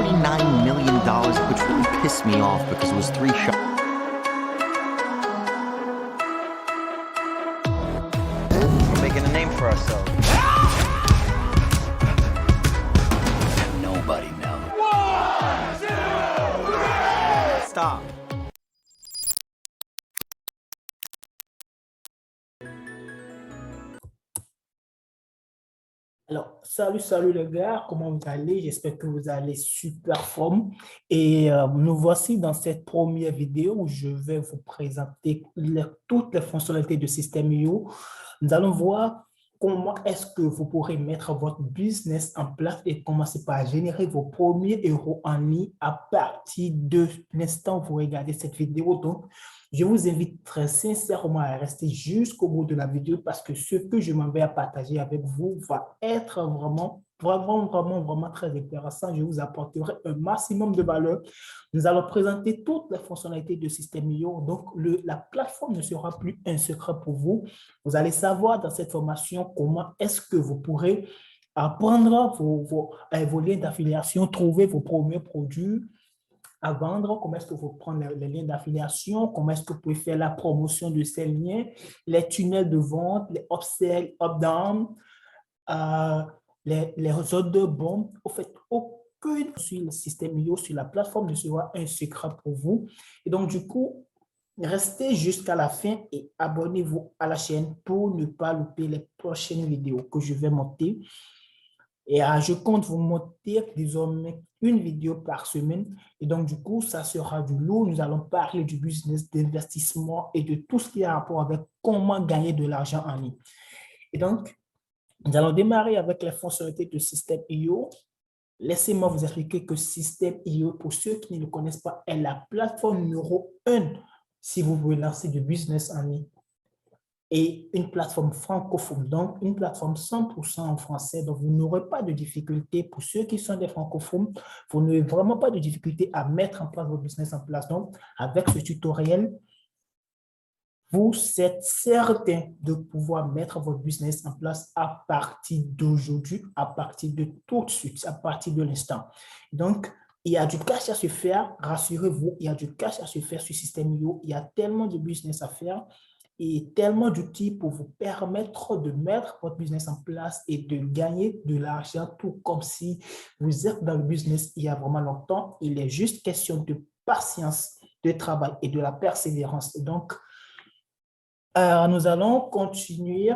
$49 million, which really pissed me off because it was 3 shots. We're making a name for ourselves. Nobody knows. 1, 2, 3. Stop. Alors, salut les gars, comment vous allez? J'espère que vous allez super forme. Et nous voici dans cette première vidéo où je vais vous présenter toutes les fonctionnalités de System.io. Nous allons voir comment est-ce que vous pourrez mettre votre business en place et commencer par générer vos premiers euros en ligne à partir de l'instant où vous regardez cette vidéo. Donc, je vous invite très sincèrement à rester jusqu'au bout de la vidéo parce que ce que je m'en vais à partager avec vous va être vraiment très intéressant. Je vous apporterai un maximum de valeur. Nous allons présenter toutes les fonctionnalités de System.io. Donc, la plateforme ne sera plus un secret pour vous. Vous allez savoir dans cette formation comment est-ce que vous pourrez apprendre vos liens d'affiliation, trouver vos premiers produits à vendre, comment est-ce que vous prenez les liens d'affiliation, comment est-ce que vous pouvez faire la promotion de ces liens, les tunnels de vente, les upsell, up-down, les ordres de bons. En fait, aucune sur le System.io, sur la plateforme ne sera un secret pour vous. Et donc, du coup, restez jusqu'à la fin et abonnez-vous à la chaîne pour ne pas louper les prochaines vidéos que je vais monter. Et je compte vous monter désormais une vidéo par semaine. Et donc, du coup, ça sera du lourd. Nous allons parler du business, d'investissement et de tout ce qui a rapport avec comment gagner de l'argent en ligne. Et donc, nous allons démarrer avec les fonctionnalités de System.io. Laissez-moi vous expliquer que System.io, pour ceux qui ne le connaissent pas, est la plateforme numéro 1 si vous voulez lancer du business en ligne. Et une plateforme francophone, donc une plateforme 100% en français, donc vous n'aurez pas de difficulté pour ceux qui sont des francophones, vous n'aurez vraiment pas de difficulté à mettre en place votre business en place. Donc, avec ce tutoriel, vous êtes certain de pouvoir mettre votre business en place à partir d'aujourd'hui, à partir de tout de suite, à partir de l'instant. Donc, il y a du cash à se faire, rassurez-vous, il y a du cash à se faire sur System.io, il y a tellement de business à faire et tellement d'outils pour vous permettre de mettre votre business en place et de gagner de l'argent, tout comme si vous êtes dans le business il y a vraiment longtemps. Il est juste question de patience, de travail et de la persévérance. Donc, nous allons continuer.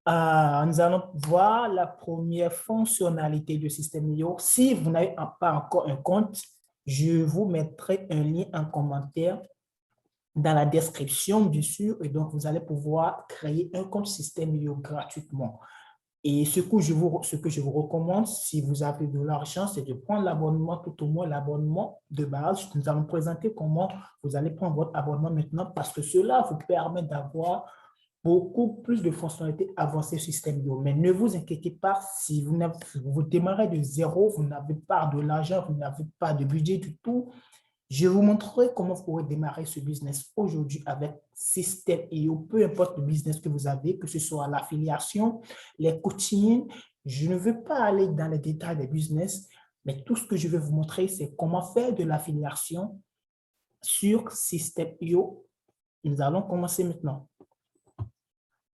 Nous allons voir la première fonctionnalité de System.io. Si vous n'avez pas encore un compte, je vous mettrai un lien en commentaire dans la description, bien sûr, et donc vous allez pouvoir créer un compte System.io gratuitement. Et ce que je vous recommande, si vous avez de l'argent, c'est de prendre l'abonnement, tout au moins l'abonnement de base. Nous allons présenter comment vous allez prendre votre abonnement maintenant parce que cela vous permet d'avoir beaucoup plus de fonctionnalités avancées sur System.io. Mais ne vous inquiétez pas, si vous démarrez de zéro, vous n'avez pas de l'argent, vous n'avez pas de budget du tout, je vous montrerai comment vous pourrez démarrer ce business aujourd'hui avec System.io, peu importe le business que vous avez, que ce soit l'affiliation, les coachings. Je ne veux pas aller dans les détails des business, mais tout ce que je vais vous montrer, c'est comment faire de l'affiliation sur System.io. Nous allons commencer maintenant.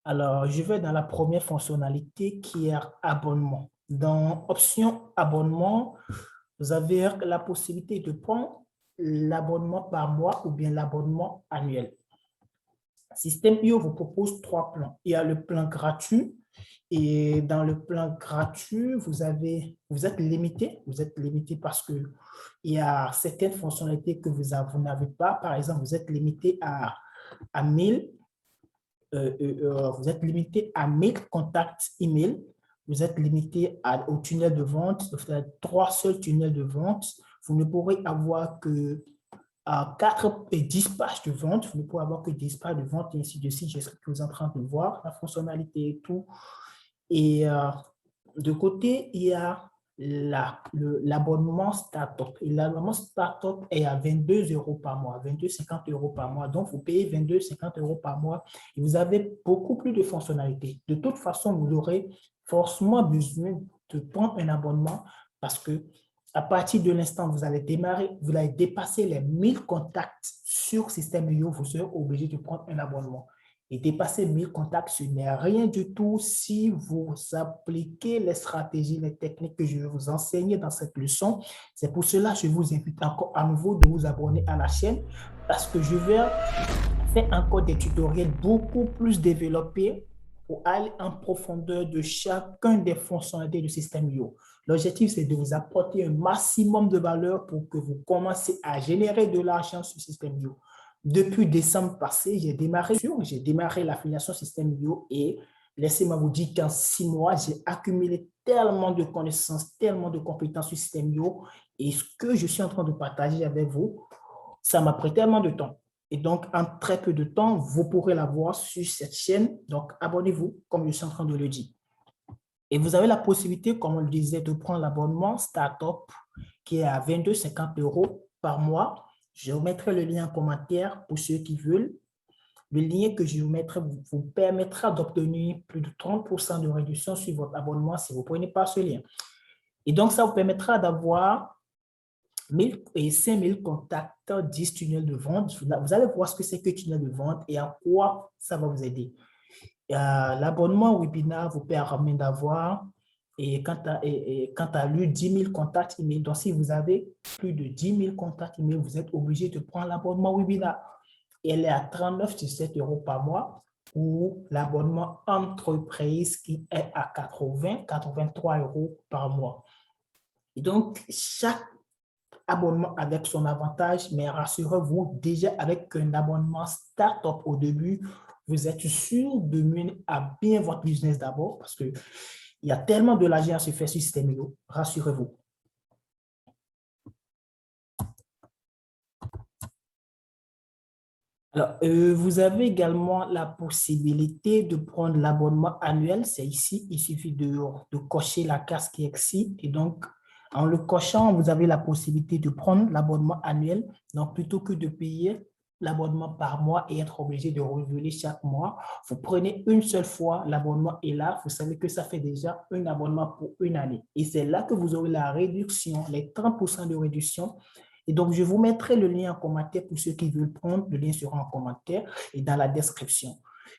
Alors, je vais dans la première fonctionnalité qui est abonnement. Dans option abonnement, vous avez la possibilité de prendre l'abonnement par mois ou bien l'abonnement annuel. System.io vous propose 3 plans. Il y a le plan gratuit et dans le plan gratuit, vous êtes limité. Vous êtes limité parce qu'il y a certaines fonctionnalités que vous n'avez pas. Par exemple, vous êtes limité à 1000. Vous êtes limité à 1000 contacts email. Vous êtes limité au tunnel de vente. Vous avez 3 seuls tunnels de vente. Vous ne pourrez avoir que 4 et 10 pages de vente. Vous ne pourrez avoir que 10 pages de vente et ainsi de suite. J'espère que vous êtes en train de voir la fonctionnalité et tout. Et de côté, il y a l'abonnement Startup. L'abonnement Startup est à 22 € par mois, 22,50 € par mois. Donc, vous payez 22,50 € par mois et vous avez beaucoup plus de fonctionnalités. De toute façon, vous aurez forcément besoin de prendre un abonnement parce que à partir de l'instant où vous allez démarrer, vous allez dépasser les 1000 contacts sur Système.io, vous serez obligé de prendre un abonnement. Et dépasser 1000 contacts, ce n'est rien du tout si vous appliquez les stratégies, les techniques que je vais vous enseigner dans cette leçon. C'est pour cela que je vous invite encore à nouveau de vous abonner à la chaîne parce que je vais faire encore des tutoriels beaucoup plus développés pour aller en profondeur de chacun des fonctionnalités du Système.io. L'objectif, c'est de vous apporter un maximum de valeur pour que vous commenciez à générer de l'argent sur Système.io. Depuis décembre passé, j'ai démarré l'affiliation Système.io et laissez-moi vous dire qu'en 6 mois, j'ai accumulé tellement de connaissances, tellement de compétences sur Système.io et ce que je suis en train de partager avec vous, ça m'a pris tellement de temps. Et donc, en très peu de temps, vous pourrez la voir sur cette chaîne. Donc, abonnez-vous, comme je suis en train de le dire. Et vous avez la possibilité, comme on le disait, de prendre l'abonnement Startup qui est à 22,50 € par mois. Je vous mettrai le lien en commentaire pour ceux qui veulent. Le lien que je vous mettrai vous permettra d'obtenir plus de 30% de réduction sur votre abonnement si vous ne prenez pas ce lien. Et donc, ça vous permettra d'avoir 1000 et 5000 contacts, 10 tunnels de vente. Vous allez voir ce que c'est que tunnel de vente et à quoi ça va vous aider. L'abonnement webinaire vous permet d'avoir, et quant à lui, 10 000 contacts email. Donc, si vous avez plus de 10 000 contacts email, vous êtes obligé de prendre l'abonnement webinaire. Et elle est à 39,17 € par mois ou l'abonnement entreprise qui est à 83 € par mois. Et donc, chaque abonnement avec son avantage, mais rassurez-vous, déjà avec un abonnement startup au début, vous êtes sûr de mener à bien votre business d'abord parce qu'il y a tellement de l'argent à se faire sur Système.io, rassurez-vous. Alors, vous avez également la possibilité de prendre l'abonnement annuel, c'est ici, il suffit de cocher la case qui est ici et donc, en le cochant, vous avez la possibilité de prendre l'abonnement annuel. Donc, plutôt que de payer l'abonnement par mois et être obligé de renouveler chaque mois, vous prenez une seule fois, l'abonnement est là. Vous savez que ça fait déjà un abonnement pour une année. Et c'est là que vous aurez la réduction, les 30% de réduction. Et donc, je vous mettrai le lien en commentaire pour ceux qui veulent prendre. Le lien sera en commentaire et dans la description.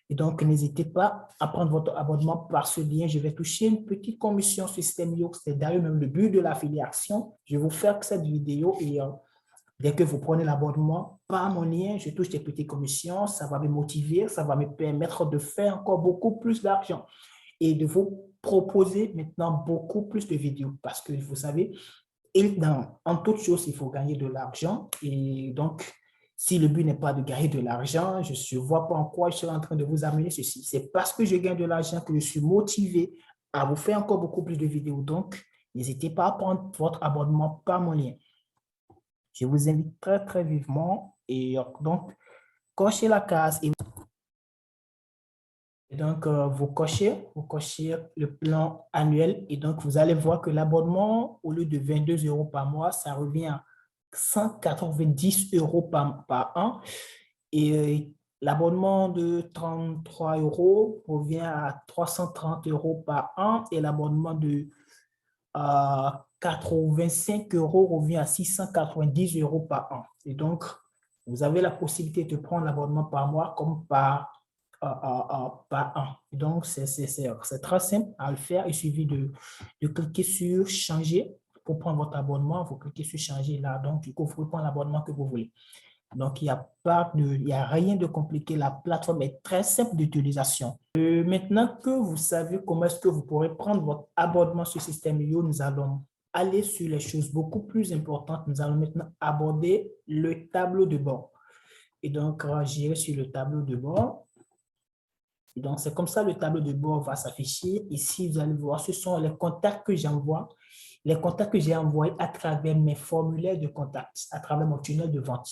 Et donc, n'hésitez pas à prendre votre abonnement par ce lien. Je vais toucher une petite commission sur Système.io. C'est d'ailleurs même le but de l'affiliation. Je vais vous faire cette vidéo et dès que vous prenez l'abonnement par mon lien, je touche des petites commissions. Ça va me motiver, ça va me permettre de faire encore beaucoup plus d'argent et de vous proposer maintenant beaucoup plus de vidéos parce que vous savez, en toute chose, il faut gagner de l'argent et donc, si le but n'est pas de gagner de l'argent, je ne vois pas en quoi je suis en train de vous amener ceci. C'est parce que je gagne de l'argent que je suis motivé à vous faire encore beaucoup plus de vidéos. Donc, n'hésitez pas à prendre votre abonnement par mon lien. Je vous invite très, très vivement. Et donc, cochez la case. Et donc, vous cochez le plan annuel. Et donc, vous allez voir que l'abonnement, au lieu de 22 € par mois, ça revient à 190 € par an. Et l'abonnement de 33 € revient à 330 € par an. Et l'abonnement de 85 € revient à 690 € par an. Et donc, vous avez la possibilité de prendre l'abonnement par mois comme par an. Donc, c'est très simple à le faire. Il suffit de cliquer sur « Changer » pour prendre votre abonnement. Vous cliquez sur « Changer » là. Donc, du coup, vous pouvez prendre l'abonnement que vous voulez. Donc, il n'y a rien de compliqué. La plateforme est très simple d'utilisation. Maintenant que vous savez comment est-ce que vous pourrez prendre votre abonnement sur Système.io, nous allons aller sur les choses beaucoup plus importantes. Nous allons maintenant aborder le tableau de bord. Et donc, j'irai sur le tableau de bord. Et donc, c'est comme ça le tableau de bord va s'afficher. Ici, vous allez voir, ce sont les contacts que j'envoie. Les contacts que j'ai envoyés à travers mes formulaires de contacts, à travers mon tunnel de vente.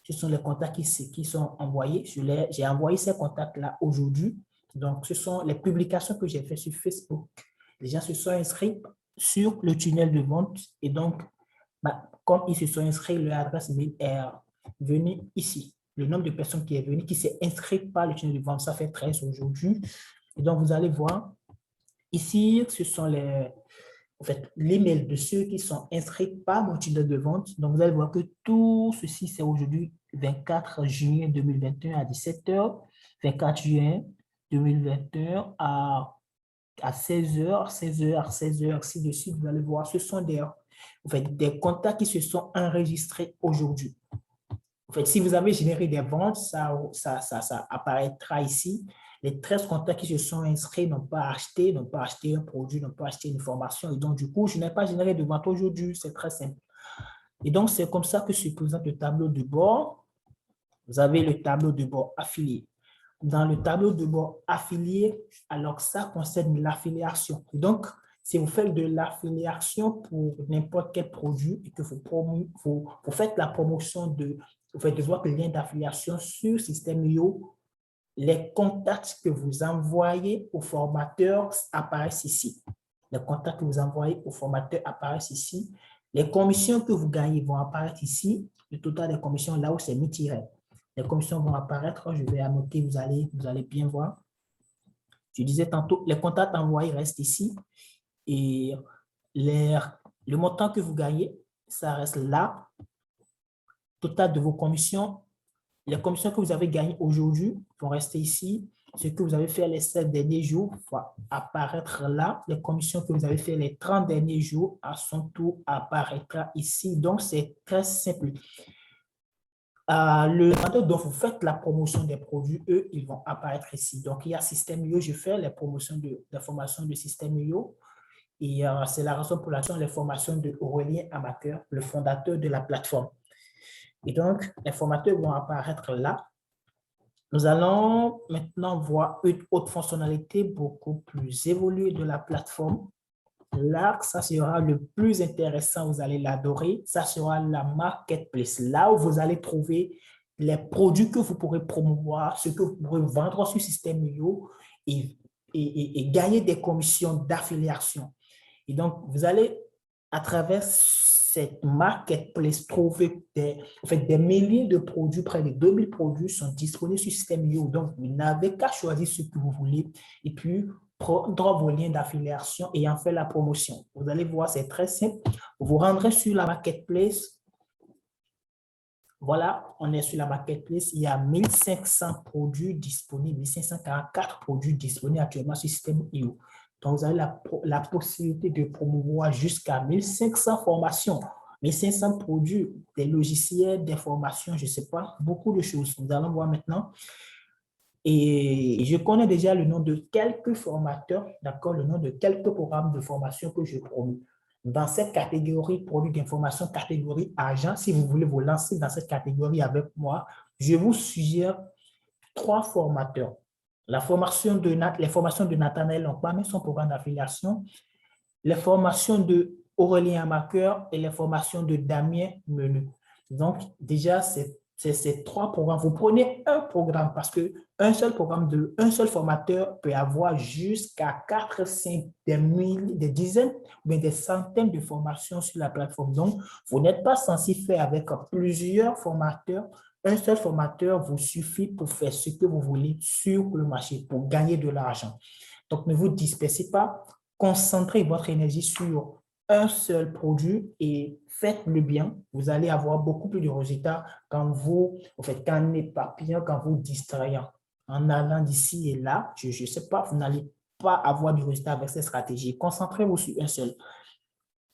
Ce sont les contacts qui sont envoyés. J'ai envoyé ces contacts-là aujourd'hui. Donc, ce sont les publications que j'ai faites sur Facebook. Les gens se sont inscrits sur le tunnel de vente. Et donc, comme ils se sont inscrits, leur adresse mail est venue ici. Le nombre de personnes qui est venu, qui s'est inscrit par le tunnel de vente, ça fait 13 aujourd'hui. Et donc, vous allez voir, ici, ce sont en fait, l'email de ceux qui sont inscrits par mon tunnel de vente. Donc, vous allez voir que tout ceci, c'est aujourd'hui 24 juin 2021 à 17h, 24 juin 2021 à 16h, 16h, 16h, ainsi de suite. Vous allez voir, ce sont en fait, des contacts qui se sont enregistrés aujourd'hui. En fait, si vous avez généré des ventes, ça apparaîtra ici. Les 13 contacts qui se sont inscrits n'ont pas acheté un produit, n'ont pas acheté une formation. Et donc, du coup, je n'ai pas généré de vente aujourd'hui. C'est très simple. Et donc, c'est comme ça que se présente le tableau de bord. Vous avez le tableau de bord affilié. Dans le tableau de bord affilié, alors ça concerne l'affiliation. Donc, si vous faites de l'affiliation pour n'importe quel produit et que vous faites la promotion vous faites de votre lien d'affiliation sur Système.io, les contacts que vous envoyez au formateur apparaissent ici. Les contacts que vous envoyez au formateur apparaissent ici. Les commissions que vous gagnez vont apparaître ici. Le total des commissions, là où c'est mis-. Les commissions vont apparaître. Je vais annoter, vous allez bien voir. Je disais tantôt, les contacts envoyés restent ici. Et le montant que vous gagnez, ça reste là. Total de vos commissions. Les commissions que vous avez gagnées aujourd'hui vont rester ici. Ce que vous avez fait les 7 derniers jours va apparaître là. Les commissions que vous avez fait les 30 derniers jours, à son tour, apparaîtra ici. Donc, c'est très simple. Le moment dont vous faites la promotion des produits, eux, ils vont apparaître ici. Donc, il y a Système.io, je fais les promotions de formations de Système.io. Et c'est la raison pour laquelle les formations de Aurélien Amateur, le fondateur de la plateforme. Et donc, les formateurs vont apparaître là. Nous allons maintenant voir une autre fonctionnalité beaucoup plus évoluée de la plateforme. Là, ça sera le plus intéressant, vous allez l'adorer. Ça sera la marketplace, là où vous allez trouver les produits que vous pourrez promouvoir, ce que vous pourrez vendre sur Système.io et gagner des commissions d'affiliation. Et donc, vous allez, à travers cette marketplace, trouver des milliers de produits, près de 2000 produits sont disponibles sur Système.io. Donc, vous n'avez qu'à choisir ce que vous voulez et puis prendre vos liens d'affiliation et en faire la promotion. Vous allez voir, c'est très simple. Vous vous rendrez sur la marketplace. Voilà, on est sur la marketplace. Il y a 1500 produits disponibles, 1544 produits disponibles actuellement sur Système.io. Donc, vous avez la possibilité de promouvoir jusqu'à 1500 formations, 1500 produits, des logiciels, des formations, je ne sais pas, beaucoup de choses. Nous allons voir maintenant. Et je connais déjà le nom de quelques formateurs, d'accord, le nom de quelques programmes de formation que je promets. Dans cette catégorie produits d'information, catégorie argent, si vous voulez vous lancer dans cette catégorie avec moi, je vous suggère 3 formateurs. Les formations de Nathanaël Longpam, son programme d'affiliation, les formations de Aurélien Amateur et les formations de Damien Menu. Donc, déjà, c'est ces 3 programmes. Vous prenez un programme parce qu'un seul programme un seul formateur peut avoir jusqu'à 4, 5, des dizaines ou des centaines de formations sur la plateforme. Donc, vous n'êtes pas censé faire avec plusieurs formateurs. Un seul formateur vous suffit pour faire ce que vous voulez sur le marché, pour gagner de l'argent. Donc, ne vous dispersez pas, concentrez votre énergie sur un seul produit et faites-le bien. Vous allez avoir beaucoup plus de résultats qu'en éparpillant, quand vous distrayant. En allant d'ici et là, je ne sais pas, vous n'allez pas avoir de résultats avec cette stratégie. Concentrez-vous sur un seul.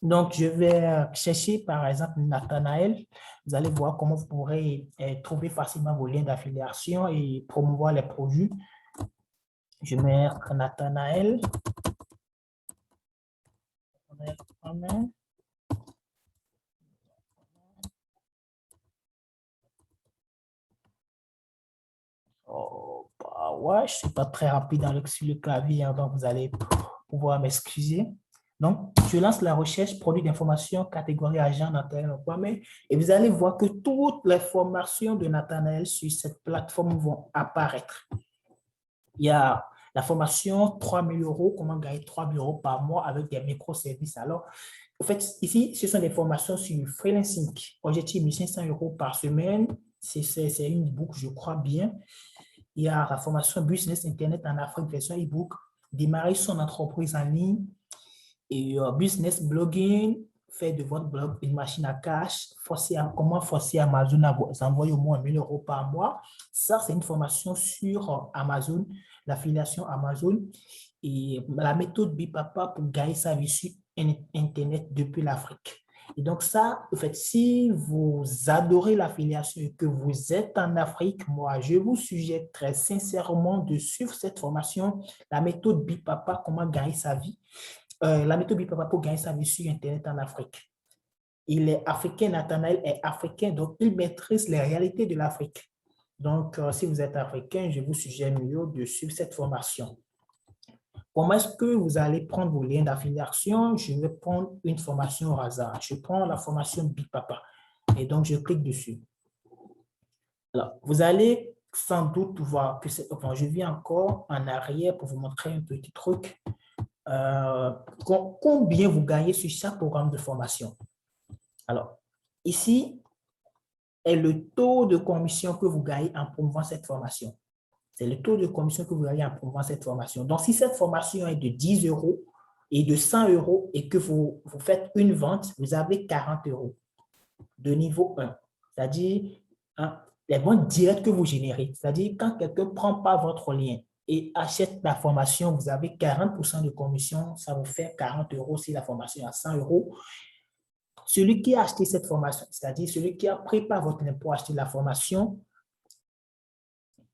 Donc, je vais chercher, par exemple, Nathanaël. Vous allez voir comment vous pourrez trouver facilement vos liens d'affiliation et promouvoir les produits. Je vais mettre Nathanaël. Oh, bah ouais, je ne suis pas très rapide sur le clavier, hein, donc vous allez pouvoir m'excuser. Donc, je lance la recherche produits d'information, catégorie agent Nathanaël Longpam, et vous allez voir que toutes les formations de Nathanaël sur cette plateforme vont apparaître. Il y a la formation 3 000 €, comment gagner 3 000 € par mois avec des microservices. Alors, en fait, ici, ce sont des formations sur freelancing. Objectif 1 500 € par semaine. C'est une e-book, je crois bien. Il y a la formation Business Internet en Afrique, version e-book. Démarrer son entreprise en ligne. Et business blogging, fait de votre blog une machine à cash, comment forcer Amazon à vous envoyer au moins 1 000 € par mois. Ça, c'est une formation sur Amazon, l'affiliation Amazon et la méthode Bipapa pour gagner sa vie sur Internet depuis l'Afrique. Et donc ça, en fait, si vous adorez l'affiliation et que vous êtes en Afrique, moi, je vous suggère très sincèrement de suivre cette formation, la méthode Bipapa, comment gagner sa vie. La méthode Bipapa pour gagner sa vie sur Internet en Afrique. Il est africain, Nathanaël est africain, donc il maîtrise les réalités de l'Afrique. Donc, si vous êtes africain, je vous suggère mieux de suivre cette formation. Comment est-ce que vous allez prendre vos liens d'affiliation? Je vais prendre une formation au hasard. Je prends la formation Bipapa et donc je clique dessus. Alors, vous allez sans doute voir que c'est... Enfin, je viens encore en arrière pour vous montrer un petit truc. Combien vous gagnez sur chaque programme de formation. Alors, ici est le taux de commission que vous gagnez en promouvant cette formation. C'est le taux de commission que vous gagnez en promouvant cette formation. Donc, si cette formation est de 10 € et de 100 € et que vous faites une vente, vous avez 40 € de niveau 1. C'est-à-dire, les ventes directes que vous générez. C'est-à-dire, quand quelqu'un ne prend pas votre lien et achète la formation, vous avez 40% de commission, ça vous fait 40 € si la formation est à 100 €. Celui qui a acheté cette formation, c'est-à-dire celui qui a pris par votre lien pour acheter la formation,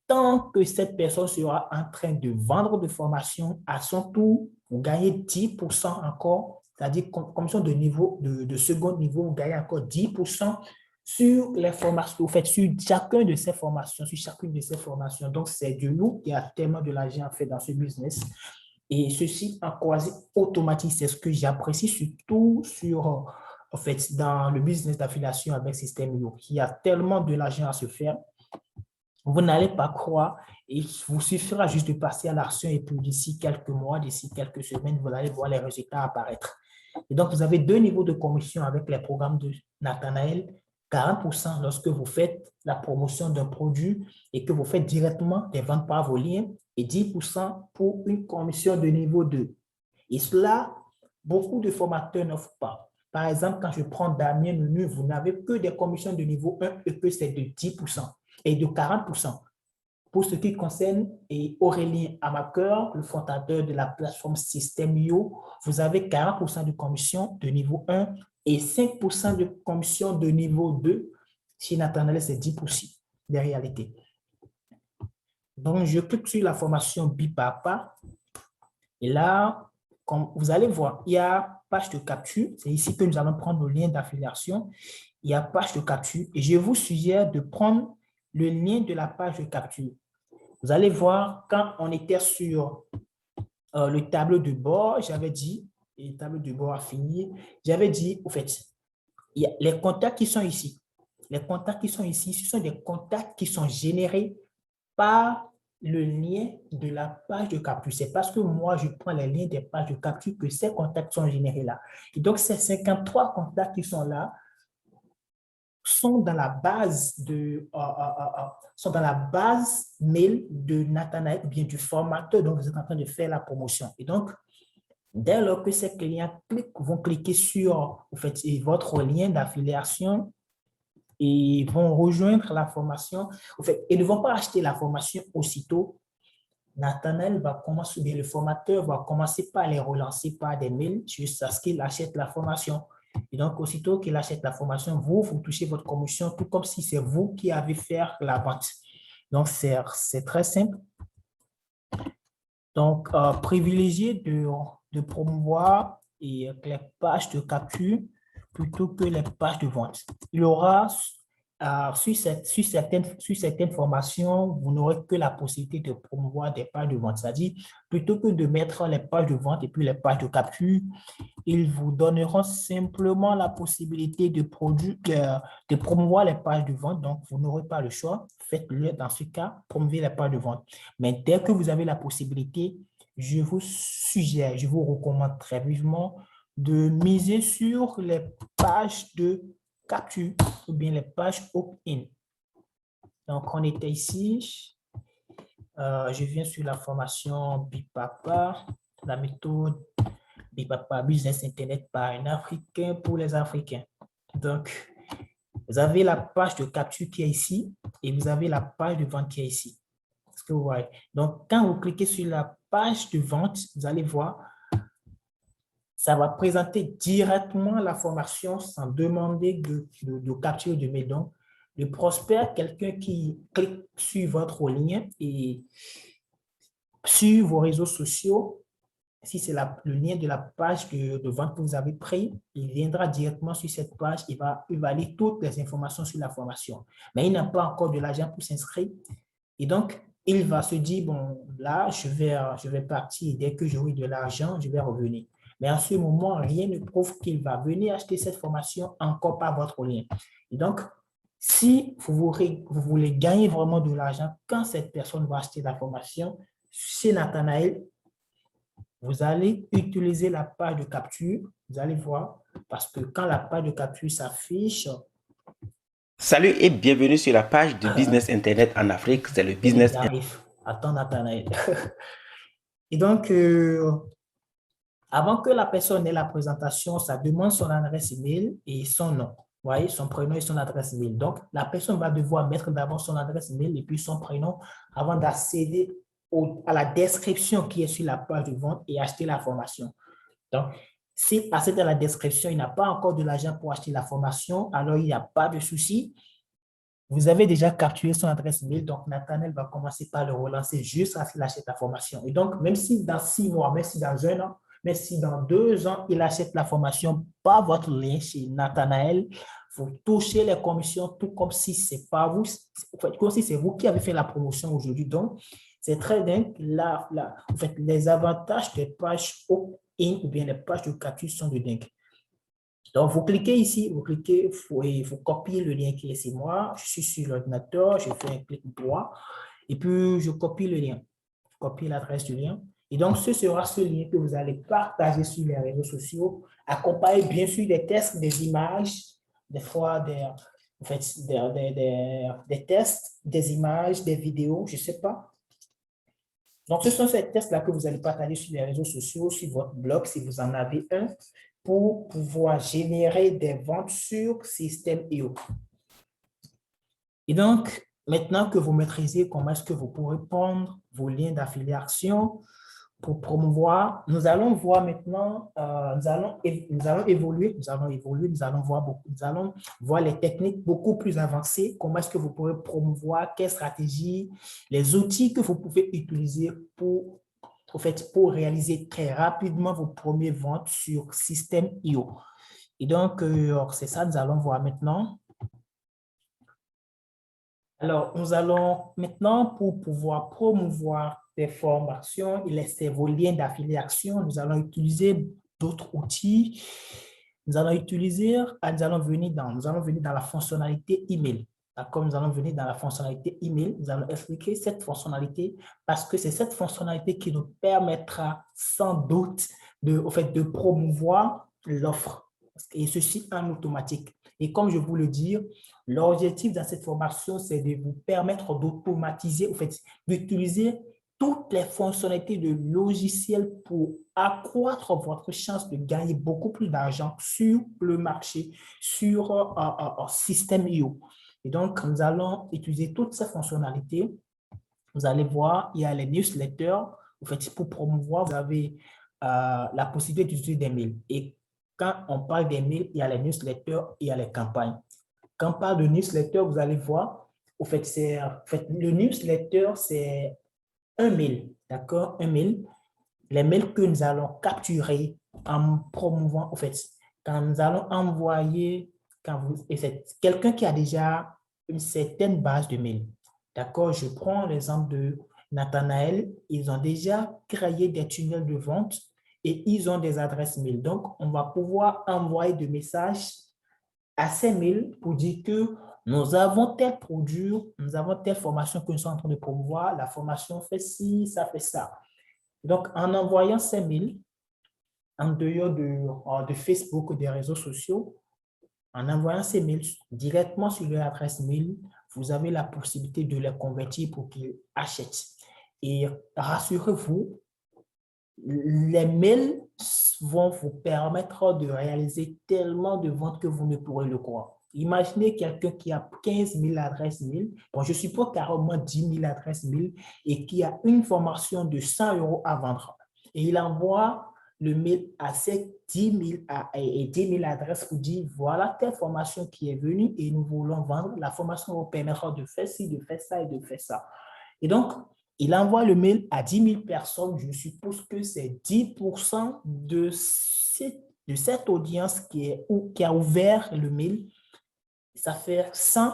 tant que cette personne sera en train de vendre de formation, à son tour, vous gagnez 10% encore, c'est-à-dire commission de niveau, de second niveau, vous gagnez encore 10% sur les formations, vous faites sur chacune de ces formations, sur chacune de ces formations. Donc, c'est de nous qui a tellement de l'argent fait dans ce business. Et ceci en quasi automatique, c'est ce que j'apprécie surtout en fait, dans le business d'affiliation avec Système.io. Il y a tellement de l'argent à se faire. Vous n'allez pas croire, et il vous suffira juste de passer à l'action et puis d'ici quelques mois, d'ici quelques semaines, vous allez voir les résultats apparaître. Et donc, vous avez 2 niveaux de commission avec les programmes de Nathanaël. 40% lorsque vous faites la promotion d'un produit et que vous faites directement des ventes par vos liens et 10% pour une commission de niveau 2. Et cela, beaucoup de formateurs n'offrent pas. Par exemple, quand je prends Damien Menu, vous n'avez que des commissions de niveau 1 et que c'est de 10% et de 40%. Pour ce qui concerne Aurélien Amaker, le fondateur de la plateforme Système.io, vous avez 40% de commission de niveau 1 et 5% de commission de niveau 2. Chez Nathanaël, c'est 10% des réalités. Donc, je clique sur la formation Bipapa. Et là, comme vous allez voir, il y a page de capture. C'est ici que nous allons prendre le lien d'affiliation. Il y a page de capture. Et je vous suggère de prendre le lien de la page de capture. Vous allez voir, quand on était sur le tableau de bord, j'avais dit, et le tableau de bord affilié, j'avais dit, au fait, il y a les contacts qui sont ici. Les contacts qui sont ici, ce sont des contacts qui sont générés par le lien de la page de capture. C'est parce que moi, je prends les liens des pages de capture que ces contacts sont générés là. Et donc, ces 53 contacts qui sont là sont dans la base mail de Nathanaël, bien du formateur dont vous êtes en train de faire la promotion. Et donc, dès lors que ces clients vont cliquer sur votre lien d'affiliation et vont rejoindre la formation, ils ne vont pas acheter la formation aussitôt. Nathanaël va commencer, bien le formateur va commencer par les relancer par des mails jusqu'à ce qu'il achète la formation. Et donc, aussitôt qu'il achète la formation, vous touchez votre commission, tout comme si c'est vous qui avez fait la vente. Donc, c'est très simple. Donc, privilégiez de promouvoir les pages de capture plutôt que les pages de vente. Il y aura, sur certaines formations, vous n'aurez que la possibilité de promouvoir des pages de vente. C'est-à-dire, plutôt que de mettre les pages de vente et puis les pages de capture, ils vous donneront simplement la possibilité de promouvoir les pages de vente. Donc, vous n'aurez pas le choix. Faites-le dans ce cas, promouvez les pages de vente. Mais dès que vous avez la possibilité, je vous suggère, je vous recommande très vivement de miser sur les pages de capture ou bien les pages opt-in. Donc, on était ici. Je viens sur la formation Bipapa, la méthode Bipapa Business Internet par un Africain pour les Africains. Donc, vous avez la page de capture qui est ici et vous avez la page de vente qui est ici. Est-ce que vous voyez? Donc, quand vous cliquez sur la page de vente, vous allez voir, ça va présenter directement la formation sans demander de capture de mes dons. Le prospect, quelqu'un qui clique sur votre lien et sur vos réseaux sociaux, si c'est le lien de la page de vente que vous avez pris, il viendra directement sur cette page, il va lire toutes les informations sur la formation. Mais il n'a pas encore de l'argent pour s'inscrire. Et donc, il va se dire, bon, là, je vais partir. Dès que j'aurai de l'argent, je vais revenir. Mais en ce moment, rien ne prouve qu'il va venir acheter cette formation encore par votre lien. Et donc, si vous voulez gagner vraiment de l'argent, quand cette personne va acheter la formation, chez Nathanaël, vous allez utiliser la page de capture. Vous allez voir, parce que quand la page de capture s'affiche... Salut et bienvenue sur la page de Business Internet en Afrique. C'est le Business Internet. Attends, Nathanaël. Et donc, avant que la personne ait la présentation, ça demande son adresse email et son nom. Vous voyez, son prénom et son adresse email. Donc, la personne va devoir mettre d'abord son adresse email et puis son prénom avant d'accéder à la description qui est sur la page de vente et acheter la formation. Donc, si accède à la description, il n'a pas encore de l'argent pour acheter la formation, alors il n'y a pas de souci. Vous avez déjà capturé son adresse mail, donc Nathanaël va commencer par le relancer juste à ce qu'il achète la formation. Et donc, même si dans 6 mois, même si dans 1 an, même si dans 2 ans, il achète la formation par votre lien chez Nathanaël, vous touchez les commissions tout comme si c'est pas vous, comme si c'est vous qui avez fait la promotion aujourd'hui. Donc, c'est très dingue. Là, en fait, les avantages des pages opt-in ou bien les pages de capture sont de dingue. Donc, vous cliquez ici, vous copiez le lien qui est sur moi. Je suis sur l'ordinateur, je fais un clic droit et puis je copie le lien. Je copie l'adresse du lien. Et donc, ce sera ce lien que vous allez partager sur les réseaux sociaux, accompagné bien sûr des tests, des images, des fois des tests, des images, des vidéos, je ne sais pas. Donc, ce sont ces tests-là que vous allez partager sur les réseaux sociaux, sur votre blog, si vous en avez un, pour pouvoir générer des ventes sur Systeme.io. Et donc, maintenant que vous maîtrisez comment est-ce que vous pourrez prendre vos liens d'affiliation pour promouvoir, nous allons voir maintenant, nous allons voir les techniques beaucoup plus avancées, comment est-ce que vous pourrez promouvoir, quelles stratégies, les outils que vous pouvez utiliser pour réaliser très rapidement vos premières ventes sur Systeme.io. Et donc, c'est ça, nous allons voir maintenant. Alors, nous allons maintenant, pour pouvoir promouvoir des formations et laisser vos liens d'affiliation, nous allons utiliser d'autres outils. Nous allons venir dans la fonctionnalité email. D'accord, nous allons venir dans la fonctionnalité email. Nous allons expliquer cette fonctionnalité parce que c'est cette fonctionnalité qui nous permettra sans doute de promouvoir l'offre. Et ceci en automatique. Et comme je vous le dis, l'objectif dans cette formation, c'est de vous permettre d'automatiser, d'utiliser toutes les fonctionnalités de logiciel pour accroître votre chance de gagner beaucoup plus d'argent sur le marché, sur Systeme.io. Et donc, nous allons utiliser toutes ces fonctionnalités. Vous allez voir, il y a les newsletters. Pour promouvoir, vous avez la possibilité d'utiliser des mails. Et quand on parle des mails, il y a les newsletters, il y a les campagnes. Quand on parle de newsletter, vous allez voir, le newsletter, c'est un mail, d'accord? Un mail. Les mails que nous allons capturer en promouvant, quand nous allons envoyer, c'est quelqu'un qui a déjà une certaine base de mails. D'accord? Je prends l'exemple de Nathanaël. Ils ont déjà créé des tunnels de vente et ils ont des adresses mail. Donc, on va pouvoir envoyer des messages à ces mails pour dire que nous avons tel produit, nous avons telle formation que nous sommes en train de promouvoir, la formation fait ci, ça fait ça. Donc, en envoyant ces mails, en dehors de Facebook ou des réseaux sociaux, en envoyant ces mails directement sur leur adresse mail, vous avez la possibilité de les convertir pour qu'ils achètent. Et rassurez-vous, les mails vont vous permettre de réaliser tellement de ventes que vous ne pourrez le croire. Imaginez quelqu'un qui a 15 000 adresses mail, bon, je suppose carrément 10 000 adresses mail et qui a une formation de 100 € à vendre. Et il envoie le mail à ces 10 000 adresses pour dire voilà telle formation qui est venue et nous voulons vendre. La formation vous permettra de faire ci, de faire ça et de faire ça. Et donc, il envoie le mail à 10 000 personnes. Je suppose que c'est 10% de cette audience qui a ouvert le mail. Ça fait 100.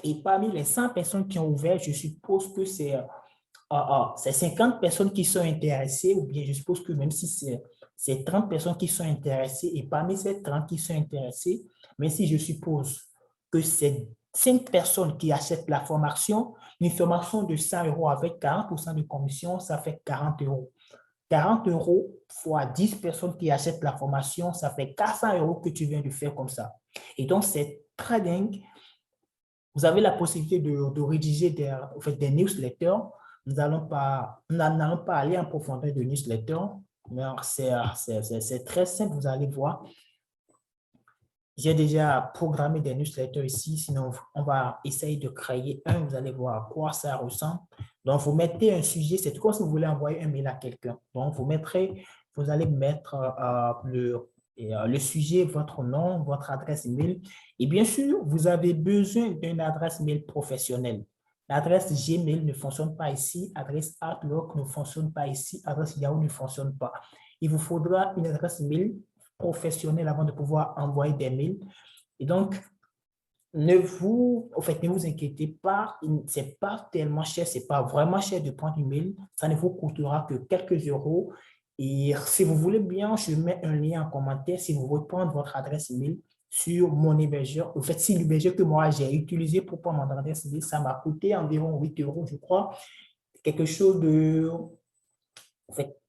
Et parmi les 100 personnes qui ont ouvert, je suppose que c'est 50 personnes qui sont intéressées, ou bien je suppose que même si c'est 30 personnes qui sont intéressées, et parmi ces 30 qui sont intéressées, mais si je suppose que c'est 5 personnes qui achètent la formation, une formation de 100 € avec 40% de commission, ça fait 40 €. 40 € fois 10 personnes qui achètent la formation, ça fait 400 € que tu viens de faire comme ça. Et donc, c'est très dingue. Vous avez la possibilité de rédiger des newsletters. Nous n'allons pas aller en profondeur de newsletter, mais c'est très simple, vous allez voir. J'ai déjà programmé des newsletters ici, sinon on va essayer de créer un, vous allez voir à quoi ça ressemble. Donc, vous mettez un sujet, c'est comme si vous voulez envoyer un mail à quelqu'un. Donc, vous allez mettre le sujet, votre nom, votre adresse email. Et bien sûr, vous avez besoin d'une adresse mail professionnelle. L'adresse Gmail ne fonctionne pas ici, adresse Outlook ne fonctionne pas ici, adresse Yahoo ne fonctionne pas. Il vous faudra une adresse mail professionnelle avant de pouvoir envoyer des mails. Et donc, ne vous inquiétez pas, ce n'est pas tellement cher, ce n'est pas vraiment cher de prendre une mail, ça ne vous coûtera que quelques euros. Et si vous voulez bien, je mets un lien en commentaire si vous voulez prendre votre adresse email sur mon hébergeur. En fait, si l'hébergeur que moi j'ai utilisé pour prendre mon adresse email, ça m'a coûté environ 8 €, je crois. Quelque chose de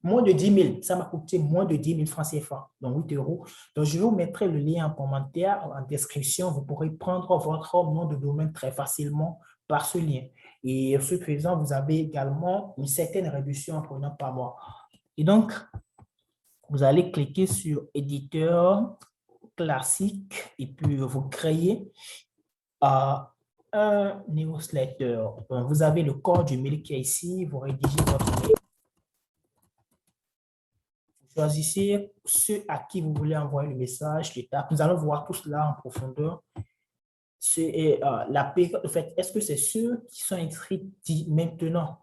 moins de 10 000, ça m'a coûté moins de 10 000 francs CFA, donc 8 €. Donc, je vous mettrai le lien en commentaire, en description. Vous pourrez prendre votre nom de domaine très facilement par ce lien. Et ce faisant, vous avez également une certaine réduction en prenant par mois. Et donc, vous allez cliquer sur éditeur classique et puis vous créez un newsletter. Donc, vous avez le corps du mail qui est ici, vous rédigez votre mail. Choisissez ceux à qui vous voulez envoyer le message, l'étape. Nous allons voir tout cela en profondeur. En fait, est-ce que c'est ceux qui sont inscrits maintenant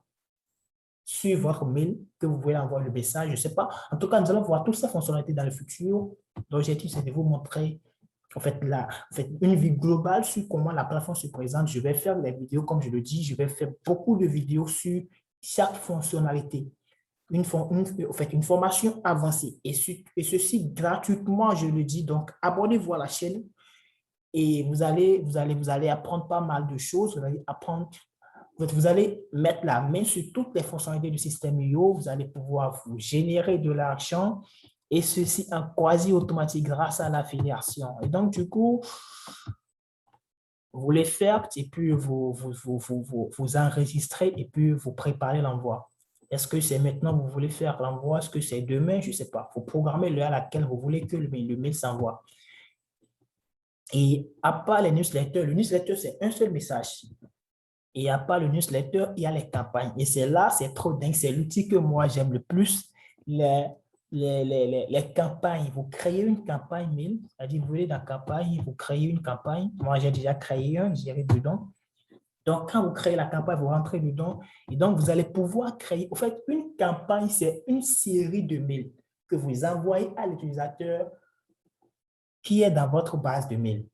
sur votre mail que vous voulez envoyer le message? Je ne sais pas. En tout cas, nous allons voir toutes ces fonctionnalités dans le futur. L'objectif, c'est de vous montrer une vue globale sur comment la plateforme se présente. Je vais faire des vidéos, comme je le dis, je vais faire beaucoup de vidéos sur chaque fonctionnalité. Une formation avancée et ceci gratuitement, je le dis. Donc, abonnez-vous à la chaîne et vous allez apprendre pas mal de choses. Vous allez mettre la main sur toutes les fonctionnalités du système IO. Vous allez pouvoir vous générer de l'argent et ceci en quasi automatique grâce à l'affiliation. Et donc, du coup, vous les faites et puis vous enregistrez et puis vous préparez l'envoi. Est-ce que c'est maintenant que vous voulez faire l'envoi? Est-ce que c'est demain? Je ne sais pas. Vous programmez l'heure à laquelle vous voulez que le mail s'envoie. Et à part les newsletters, le newsletter, c'est un seul message. Et à part le newsletter, il y a les campagnes. Et c'est là, c'est trop dingue. C'est l'outil que moi, j'aime le plus. Les campagnes. Vous créez une campagne mail. C'est-à-dire, vous voulez dans la campagne, vous créez une campagne. Moi, j'ai déjà créé un, j'irai dedans. Donc, quand vous créez la campagne, vous rentrez dedans et donc, vous allez pouvoir créer. En fait, une campagne, c'est une série de mails que vous envoyez à l'utilisateur qui est dans votre base de mails.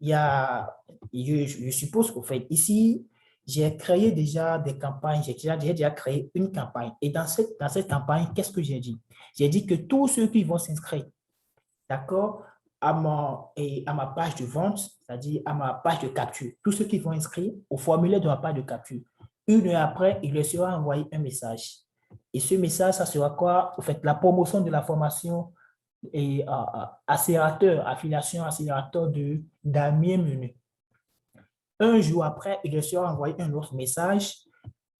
Je suppose qu'en fait, ici, j'ai créé déjà des campagnes, j'ai déjà créé une campagne. Et dans cette campagne, qu'est-ce que j'ai dit? J'ai dit que tous ceux qui vont s'inscrire, d'accord, à ma page de vente, c'est-à-dire à ma page de capture. Tous ceux qui vont inscrire au formulaire de ma page de capture. Une heure après, il leur sera envoyé un message. Et ce message, ça sera quoi? En fait, la promotion de la formation et affiliation accélérateur de Damien Menu. Un jour après, il leur sera envoyé un autre message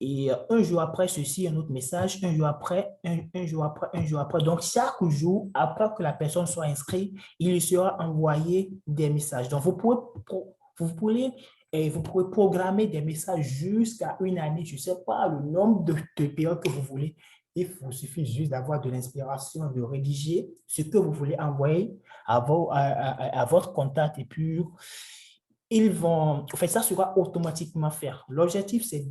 Et un jour après ceci, un autre message, un jour après, un jour après, un jour après. Donc, chaque jour, après que la personne soit inscrite, il lui sera envoyé des messages. Donc, vous pouvez programmer des messages jusqu'à une année. Je ne sais pas le nombre de périodes que vous voulez. Il vous suffit juste d'avoir de l'inspiration, de rédiger ce que vous voulez envoyer à votre contact. Et puis, en fait, ça sera automatiquement fait. L'objectif, c'est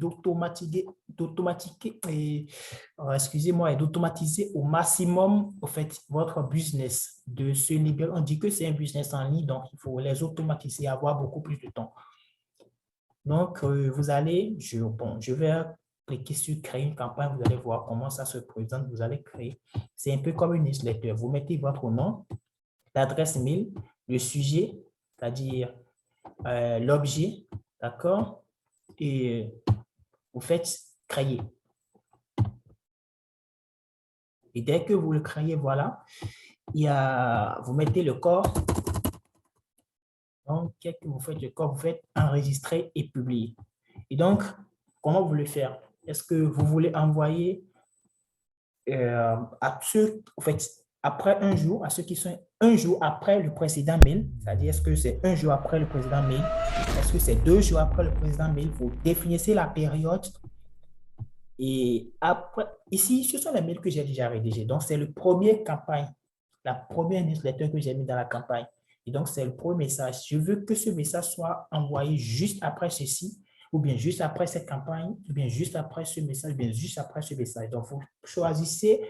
excusez-moi, et d'automatiser au maximum, en fait, votre business, de se libérer. On dit que c'est un business en ligne, donc il faut les automatiser, avoir beaucoup plus de temps. Donc, je vais cliquer sur créer une campagne, vous allez voir comment ça se présente, vous allez créer. C'est un peu comme une newsletter. Vous mettez votre nom, l'adresse mail, le sujet, c'est-à-dire l'objet, d'accord? Et vous faites créer. Et dès que vous le créez, voilà, vous mettez le corps. Donc, dès que vous faites le corps, vous faites enregistrer et publier. Et donc, comment vous le faire? Est-ce que vous voulez envoyer à ceux, en fait, après un jour, à ceux qui sont un jour après le précédent mail, c'est-à-dire est-ce que c'est un jour après le précédent mail, est-ce que c'est 2 jours après le précédent mail, vous définissez la période et après, ici, ce sont les mails que j'ai déjà rédigés. Donc, c'est le premier campagne, la première newsletter que j'ai mis dans la campagne. Et donc, c'est le premier message. Je veux que ce message soit envoyé juste après ceci, ou bien juste après cette campagne, ou bien juste après ce message, ou bien juste après ce message. Donc, vous choisissez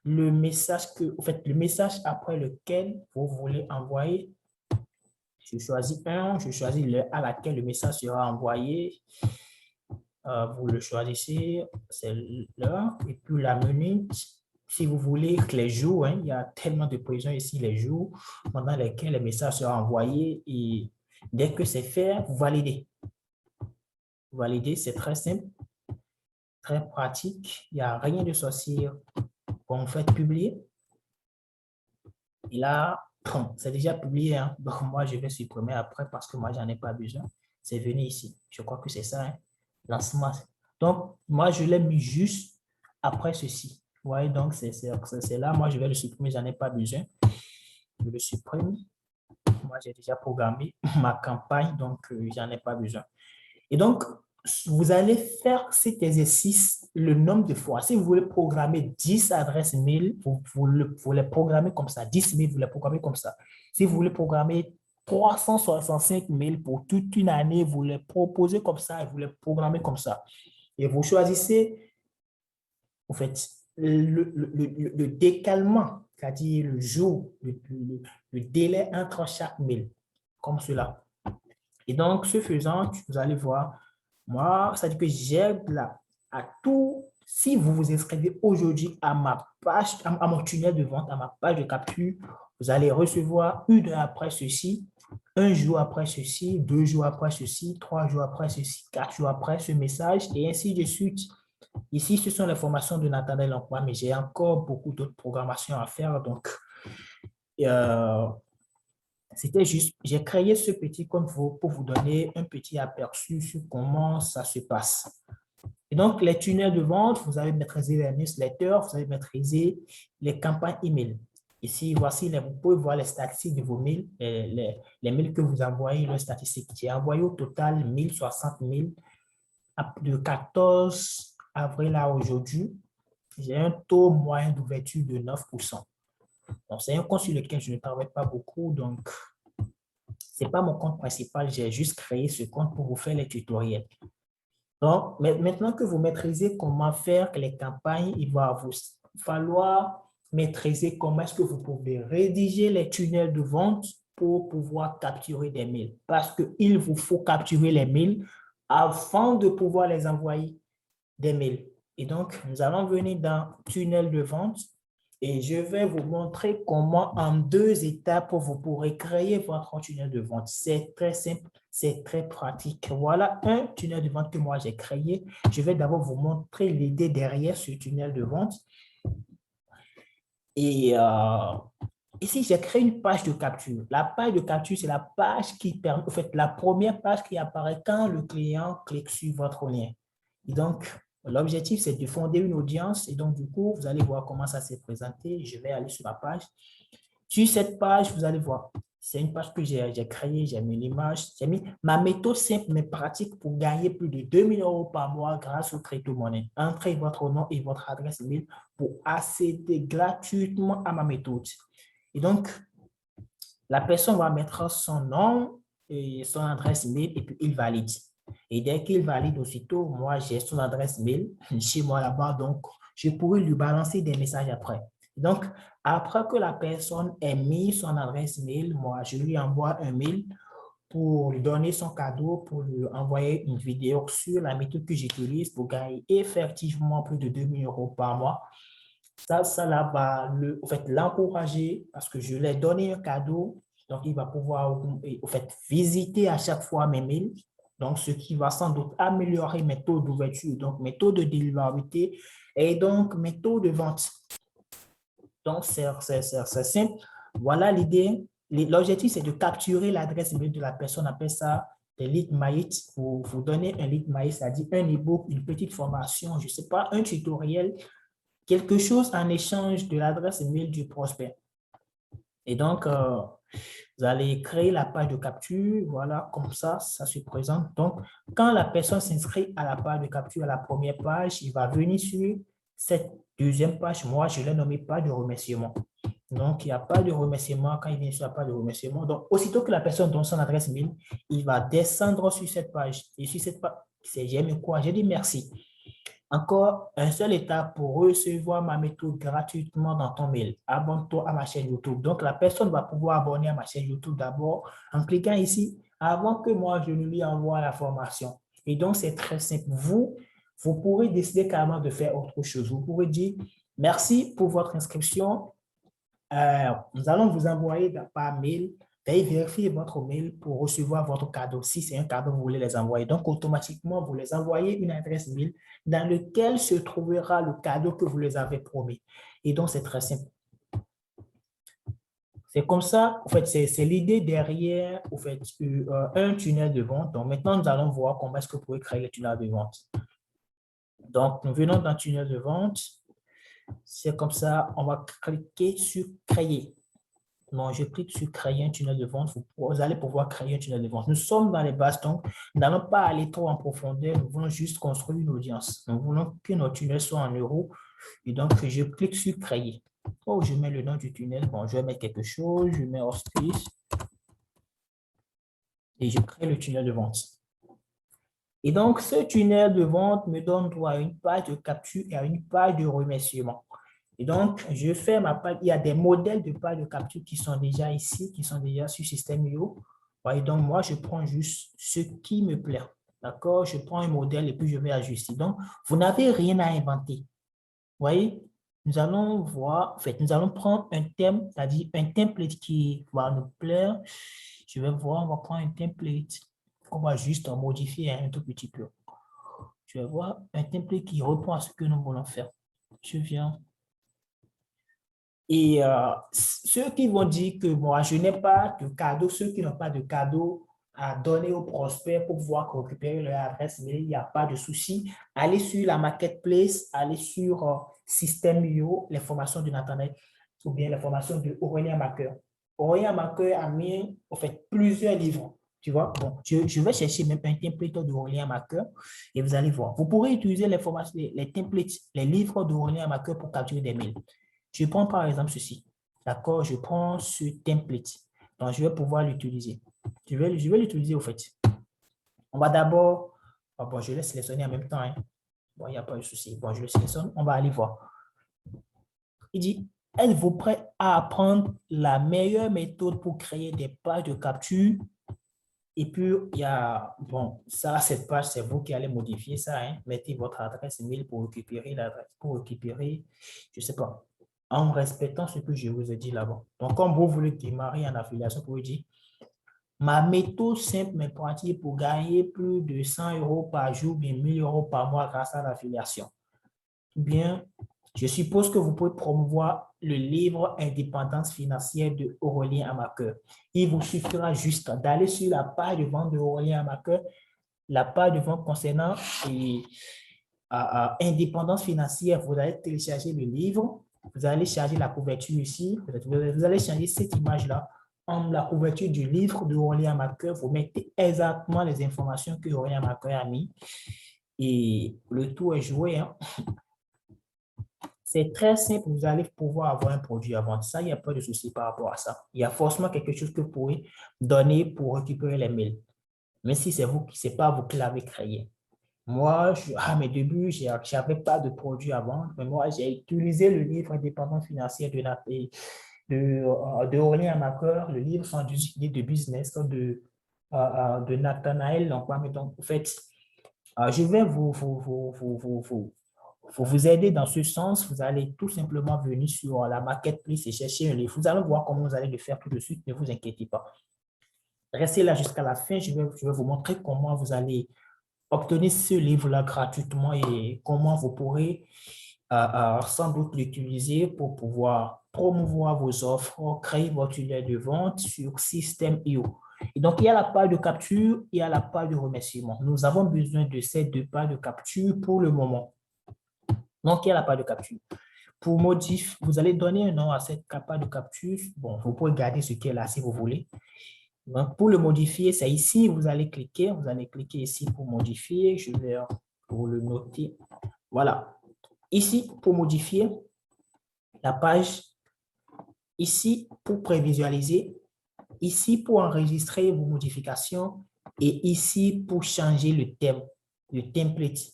le message le message après lequel vous voulez envoyer. Je choisis je choisis l'heure à laquelle le message sera envoyé. Vous le choisissez, c'est l'heure, et puis la minute. Si vous voulez que les jours, il y a tellement de prévisions ici, les jours pendant lesquels le message sera envoyé, et dès que c'est fait, vous validez. Vous validez, c'est très simple, très pratique, il n'y a rien de sorcier quand vous faites publier. Et là, c'est déjà publié, hein? Donc moi je vais supprimer après parce que moi j'en ai pas besoin. C'est venu ici, je crois que c'est ça, hein? Lancement. Donc moi je l'ai mis juste après ceci. Vous voyez, donc c'est là, moi je vais le supprimer, j'en ai pas besoin. Je le supprime. Moi j'ai déjà programmé ma campagne, donc j'en ai pas besoin. Et donc, vous allez faire cet exercice le nombre de fois. Si vous voulez programmer 10 adresses mail, vous les programmez comme ça. 10 mails, vous les programmez comme ça. Si vous voulez programmer 365 mails pour toute une année, vous les proposez comme ça et vous les programmez comme ça. Et vous choisissez, en fait, le décalement, c'est-à-dire le jour, le délai entre chaque mail, comme cela. Et donc, ce faisant, vous allez voir, moi, ça dit que j'aide là à tout. Si vous vous inscrivez aujourd'hui à ma page, à mon tunnel de vente, à ma page de capture, vous allez recevoir 1 heure après ceci, 1 jour après ceci, 2 jours après ceci, 3 jours après ceci, 4 jours après ce message, et ainsi de suite. Ici, ce sont les formations de Nathanaël Emploi, mais j'ai encore beaucoup d'autres programmations à faire. Donc, c'était juste, j'ai créé ce petit compte pour vous donner un petit aperçu sur comment ça se passe. Et donc, les tunnels de vente, vous avez maîtrisé les newsletters, vous avez maîtrisé les campagnes email. Ici, voici, vous pouvez voir les statistiques de vos mails, les mails que vous envoyez, les statistiques. J'ai envoyé au total 1060 mails de 14 avril à aujourd'hui. J'ai un taux moyen d'ouverture de 9%. Donc, c'est un compte sur lequel je ne travaille pas beaucoup, donc ce n'est pas mon compte principal, j'ai juste créé ce compte pour vous faire les tutoriels. Donc, maintenant que vous maîtrisez comment faire les campagnes, il va vous falloir maîtriser comment est-ce que vous pouvez rédiger les tunnels de vente pour pouvoir capturer des mails. Parce qu'il vous faut capturer les mails avant de pouvoir les envoyer des mails. Et donc, nous allons venir dans tunnel de vente et je vais vous montrer comment en 2 étapes vous pourrez créer votre tunnel de vente. C'est très simple, c'est très pratique. Voilà un tunnel de vente que moi j'ai créé. Je vais d'abord vous montrer l'idée derrière ce tunnel de vente. Et ici, j'ai créé une page de capture. La page de capture, c'est la page qui permet, en fait, la première page qui apparaît quand le client clique sur votre lien. Et donc, l'objectif, c'est de fonder une audience. Et donc, du coup, vous allez voir comment ça s'est présenté. Je vais aller sur la page. Sur cette page, vous allez voir, c'est une page que j'ai créée, j'ai mis l'image, j'ai mis ma méthode simple mais pratique pour gagner plus de 2 000 euros par mois grâce au crypto-monnaie. Entrez votre nom et votre adresse email pour accéder gratuitement à ma méthode. Et donc, la personne va mettre son nom et son adresse email et puis il valide. Et dès qu'il valide aussitôt, moi, j'ai son adresse mail chez moi là-bas, donc je pourrais lui balancer des messages après. Donc, après que la personne ait mis son adresse mail, moi, je lui envoie un mail pour lui donner son cadeau, pour lui envoyer une vidéo sur la méthode que j'utilise pour gagner effectivement plus de 2 000 euros par mois. Ça là, va en fait, l'encourager parce que je lui ai donné un cadeau. Donc, il va pouvoir en fait, visiter à chaque fois mes mails. Donc, ce qui va sans doute améliorer mes taux d'ouverture, donc mes taux de délivrabilité et donc mes taux de vente. Donc, c'est simple. Voilà l'idée. L'objectif, c'est de capturer l'adresse email de la personne. On appelle ça des lead magnets. Vous donnez un lead magnet, c'est-à-dire un e-book, une petite formation, je ne sais pas, un tutoriel, quelque chose en échange de l'adresse email du prospect. Et donc, vous allez créer la page de capture. Voilà, comme ça se présente. Donc, quand la personne s'inscrit à la page de capture, à la première page, il va venir sur cette deuxième page. Moi, je l'ai nommé page de remerciement. Donc, il n'y a pas de remerciement quand il vient sur la page de remerciement. Donc, aussitôt que la personne donne son adresse mail, il va descendre sur cette page. Et sur cette page, c'est j'aime quoi? J'ai dit merci. Encore un seul étape pour recevoir ma méthode gratuitement dans ton mail. Abonne-toi à ma chaîne YouTube. Donc, la personne va pouvoir abonner à ma chaîne YouTube d'abord en cliquant ici avant que moi, je ne lui envoie la formation. Et donc, c'est très simple. Vous pourrez décider carrément de faire autre chose. Vous pourrez dire merci pour votre inscription. Nous allons vous envoyer par mail. Veuillez vérifier votre mail pour recevoir votre cadeau. Si c'est un cadeau, vous voulez les envoyer. Donc, automatiquement, vous les envoyez une adresse mail dans laquelle se trouvera le cadeau que vous les avez promis. Et donc, c'est très simple. C'est comme ça, en fait, c'est l'idée derrière en fait, un tunnel de vente. Donc, maintenant, nous allons voir comment est-ce que vous pouvez créer le tunnel de vente. Donc, nous venons d'un tunnel de vente. C'est comme ça, on va cliquer sur créer. Donc, je clique sur créer un tunnel de vente. Vous allez pouvoir créer un tunnel de vente. Nous sommes dans les bases, donc nous n'allons pas aller trop en profondeur. Nous voulons juste construire une audience. Nous voulons que nos tunnels soient en euros. Et donc, je clique sur créer. Oh, je mets le nom du tunnel. Bon, je vais mettre quelque chose. Je mets Austriche. Et je crée le tunnel de vente. Et donc, ce tunnel de vente me donne droit à une page de capture et à une page de remerciement. Et donc, je fais ma page. Il y a des modèles de page de capture qui sont déjà ici, qui sont déjà sur System.io. Et donc, moi, je prends juste ce qui me plaît. D'accord? Je prends un modèle et puis je vais ajuster. Donc, vous n'avez rien à inventer. Vous voyez? Nous allons voir, en fait, nous allons prendre un thème, c'est-à-dire un template qui va nous plaire. Je vais voir, on va prendre un template qu'on va juste modifier un tout petit peu. Je vais voir un template qui répond à ce que nous voulons faire. Je viens. Et ceux qui vont dire que moi, je n'ai pas de cadeau, ceux qui n'ont pas de cadeau à donner aux prospects pour pouvoir récupérer leur adresse mail, il n'y a pas de souci. Allez sur la marketplace, allez sur System.io, les formations de Nathanaël, ou bien les formations de Aurélien Maqueur. Aurélien Maqueur a mis en fait plusieurs livres. Tu vois, bon, je vais chercher même un template d'Aurélien Maqueur et vous allez voir. Vous pourrez utiliser les formations, les templates, les livres d'Aurélien Maqueur pour capturer des mails. Je prends par exemple ceci. D'accord, je prends ce template. Donc, je vais pouvoir l'utiliser. Je vais l'utiliser au fait. On va d'abord, bon, je vais sélectionner en même temps. Hein. Bon, il n'y a pas de souci. Bon, je le sélectionne. On va aller voir. Il dit, êtes-vous prêt à apprendre la meilleure méthode pour créer des pages de capture? Et puis, il y a, bon, ça, cette page, c'est vous qui allez modifier ça. Hein. Mettez votre adresse email pour récupérer l'adresse, je ne sais pas, en respectant ce que je vous ai dit là-bas. Donc, comme vous voulez démarrer en affiliation, vous pouvez dire, ma méthode simple mais pratique pour gagner plus de 100 euros par jour, bien 1000 euros par mois grâce à l'affiliation. Bien, je suppose que vous pouvez promouvoir le livre Indépendance financière de Aurélien Amaqueur. Il vous suffira juste d'aller sur la page de vente de Aurélien Amaqueur, la page de vente concernant indépendance financière, vous allez télécharger le livre, vous allez charger la couverture ici, vous allez changer cette image-là en la couverture du livre de Aurélien Maqueur. Vous mettez exactement les informations que Aurélien Maqueur a mis et le tout est joué. Hein. C'est très simple, vous allez pouvoir avoir un produit à vendre. Ça, il n'y a pas de souci par rapport à ça. Il y a forcément quelque chose que vous pouvez donner pour récupérer les mails. Mais si c'est vous, c'est pas vous qui l'avez créé. Moi, à mes débuts, je n'avais pas de produit à vendre, mais moi, j'ai utilisé le livre Indépendance financière de Aurélien Maqueur, le livre 118 idées de business de Nathanaël. Donc, en fait, je vais vous aider dans ce sens. Vous allez tout simplement venir sur la marketplace et chercher un livre. Vous allez voir comment vous allez le faire tout de suite, ne vous inquiétez pas. Restez là jusqu'à la fin, je vais vous montrer comment vous allez obtenir ce livre-là gratuitement et comment vous pourrez sans doute l'utiliser pour pouvoir promouvoir vos offres, créer votre tunnel de vente sur Systeme.io. Et donc, il y a la page de capture, il y a la page de remerciement. Nous avons besoin de ces deux pages de capture pour le moment. Donc, il y a la page de capture. Pour modifier, vous allez donner un nom à cette page de capture. Bon, vous pouvez garder ce qui est là si vous voulez. Donc, pour le modifier, c'est ici, vous allez cliquer ici pour modifier. Je vais pour le noter. Voilà. Ici, pour modifier la page. Ici, pour prévisualiser. Ici, pour enregistrer vos modifications. Et ici, pour changer le thème, le template.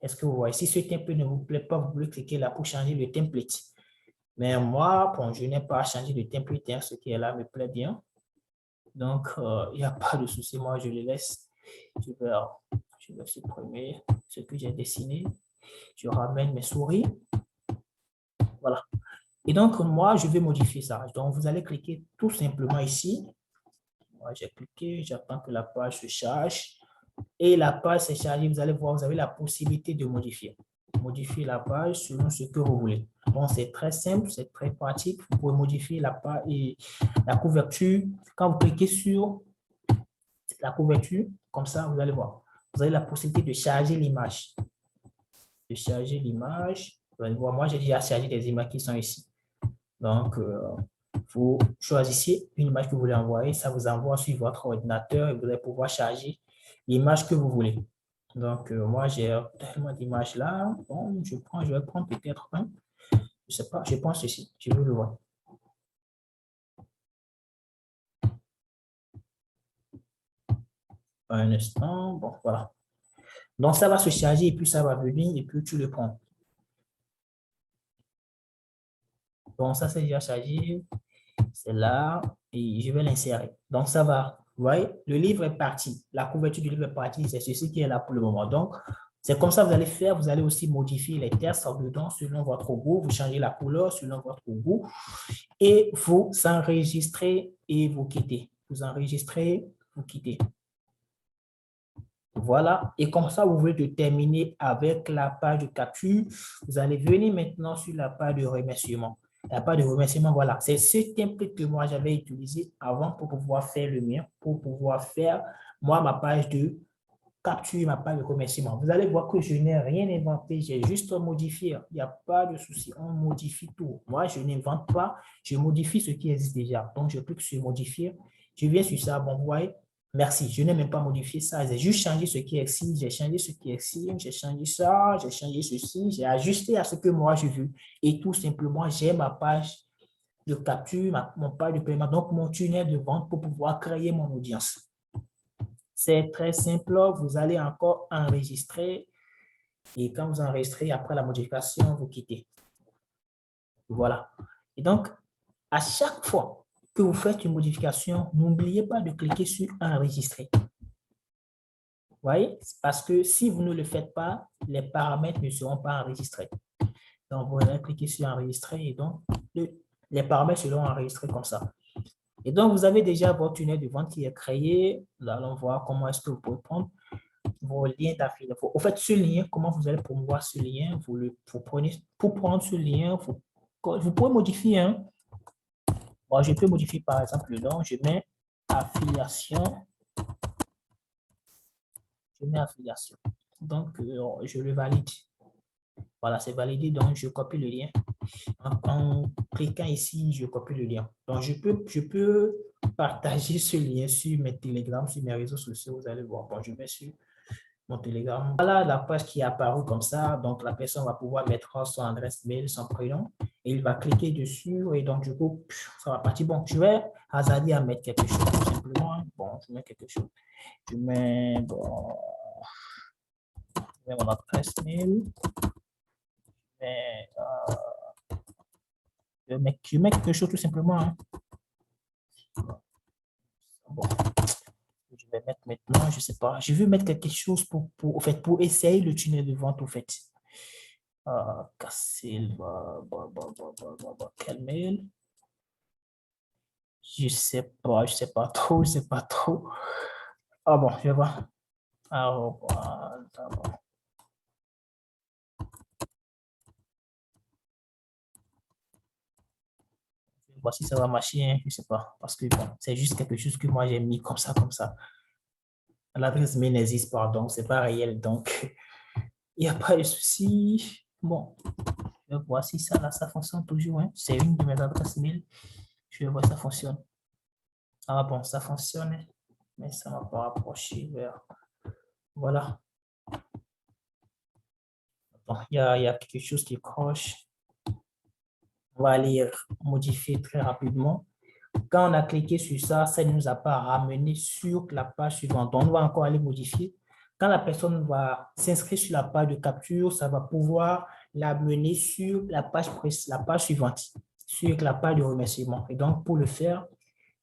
Est-ce que vous voyez? Si ce template ne vous plaît pas, vous pouvez cliquer là pour changer le template. Mais moi, bon, je n'ai pas changé de template. Hein, ce qui est là me plaît bien. Donc, il n'y a pas de souci. Moi, je le laisse. Je vais supprimer ce que j'ai dessiné. Je ramène mes souris. Voilà. Et donc, moi, je vais modifier ça. Donc, vous allez cliquer tout simplement ici. Moi, j'ai cliqué. J'attends que la page se charge. Et la page s'est chargée. Vous allez voir, vous avez la possibilité de modifier. Modifier la page selon ce que vous voulez. Bon, c'est très simple, c'est très pratique. Vous pouvez modifier la page et la couverture. Quand vous cliquez sur la couverture, comme ça, vous allez voir. Vous avez la possibilité de charger l'image. De charger l'image. Vous allez voir, moi, j'ai déjà chargé des images qui sont ici. Donc, vous choisissez une image que vous voulez envoyer. Ça vous envoie sur votre ordinateur et vous allez pouvoir charger l'image que vous voulez. Donc, moi, j'ai tellement d'images là. Bon, je vais prendre peut-être un. Je ne sais pas, je pense ceci. Je veux le voir. Un instant. Bon, voilà. Donc, ça va se charger et puis ça va venir et puis tu le prends. Bon, ça c'est déjà chargé. C'est là et je vais l'insérer. Donc, ça va. Vous voyez, le livre est parti. La couverture du livre est partie. C'est ceci qui est là pour le moment. Donc, c'est comme ça que vous allez faire. Vous allez aussi modifier les textes dedans selon votre goût. Vous changez la couleur selon votre goût. Et vous enregistrez et vous quittez. Vous enregistrez, vous quittez. Voilà. Et comme ça, vous voulez terminer avec la page de capture. Vous allez venir maintenant sur la page de remerciement. La page de remerciement, voilà. C'est ce template que moi, j'avais utilisé avant pour pouvoir faire le mien, pour pouvoir faire, moi, ma page de capture, ma page de remerciement. Vous allez voir que je n'ai rien inventé, j'ai juste modifié. Il n'y a pas de souci, on modifie tout. Moi, je n'invente pas, je modifie ce qui existe déjà. Donc, je clique sur modifier. Je viens sur ça, bon, vous voyez. Merci, je n'ai même pas modifié ça, j'ai juste changé ce qui est ici, j'ai changé ce qui est ici, j'ai changé ça, j'ai changé ceci, j'ai ajusté à ce que moi j'ai vu et tout simplement j'ai ma page de capture, mon page de paiement, donc mon tunnel de vente pour pouvoir créer mon audience. C'est très simple, vous allez encore enregistrer et quand vous enregistrez, après la modification, vous quittez. Voilà. Et donc, à chaque fois que vous faites une modification, n'oubliez pas de cliquer sur enregistrer. Vous voyez? Parce que si vous ne le faites pas, les paramètres ne seront pas enregistrés. Donc, vous allez cliquer sur enregistrer et donc les paramètres seront enregistrés comme ça. Et donc, vous avez déjà votre tunnel de vente qui est créé. Nous allons voir comment est-ce que vous pouvez prendre vos liens d'affiliation. En fait, ce lien, comment vous allez promouvoir ce lien? Vous prenez pour prendre ce lien, vous pouvez modifier. Hein? Bon, je peux modifier par exemple le nom. Je mets affiliation. Je mets affiliation. Donc, je le valide. Voilà, c'est validé, donc je copie le lien. En cliquant ici, je copie le lien. Donc, je peux partager ce lien sur mes Telegram, sur mes réseaux sociaux. Vous allez voir. Bon, je vais sur mon Telegram. Voilà la page qui est apparue comme ça. Donc, la personne va pouvoir mettre son adresse mail, son prénom, et il va cliquer dessus. Et donc, du coup, ça va partir. Bon, je vais hasarder à mettre quelque chose, tout simplement. Bon, je mets quelque chose. Je mets, bon, je mets mon adresse mail. Je mets quelque chose tout simplement. Hein. Bon, je vais mettre maintenant, je ne sais pas. Je veux mettre quelque chose en fait, pour essayer le tunnel de vente, au fait. Cassil, quel mail? Je ne sais pas trop, je sais pas trop. Ah bon, je vais voir. Voici, ça va marcher, hein, je ne sais pas. Parce que bon, c'est juste quelque chose que moi j'ai mis comme ça, comme ça. L'adresse mail n'existe pas, donc c'est pas réel. Donc, il n'y a pas de souci. Bon, je vais voir si ça, là, ça fonctionne toujours. Hein. C'est une de mes adresses mail. Je vais voir si ça fonctionne. Ah bon, ça fonctionne, mais ça ne m'a pas rapproché vers... Voilà. Bon, il y a quelque chose qui croche. On va aller modifier très rapidement. Quand on a cliqué sur ça, ça ne nous a pas ramené sur la page suivante. Donc, on va encore aller modifier. Quand la personne va s'inscrire sur la page de capture, ça va pouvoir l'amener sur la page suivante, sur la page de remerciement. Et donc, pour le faire,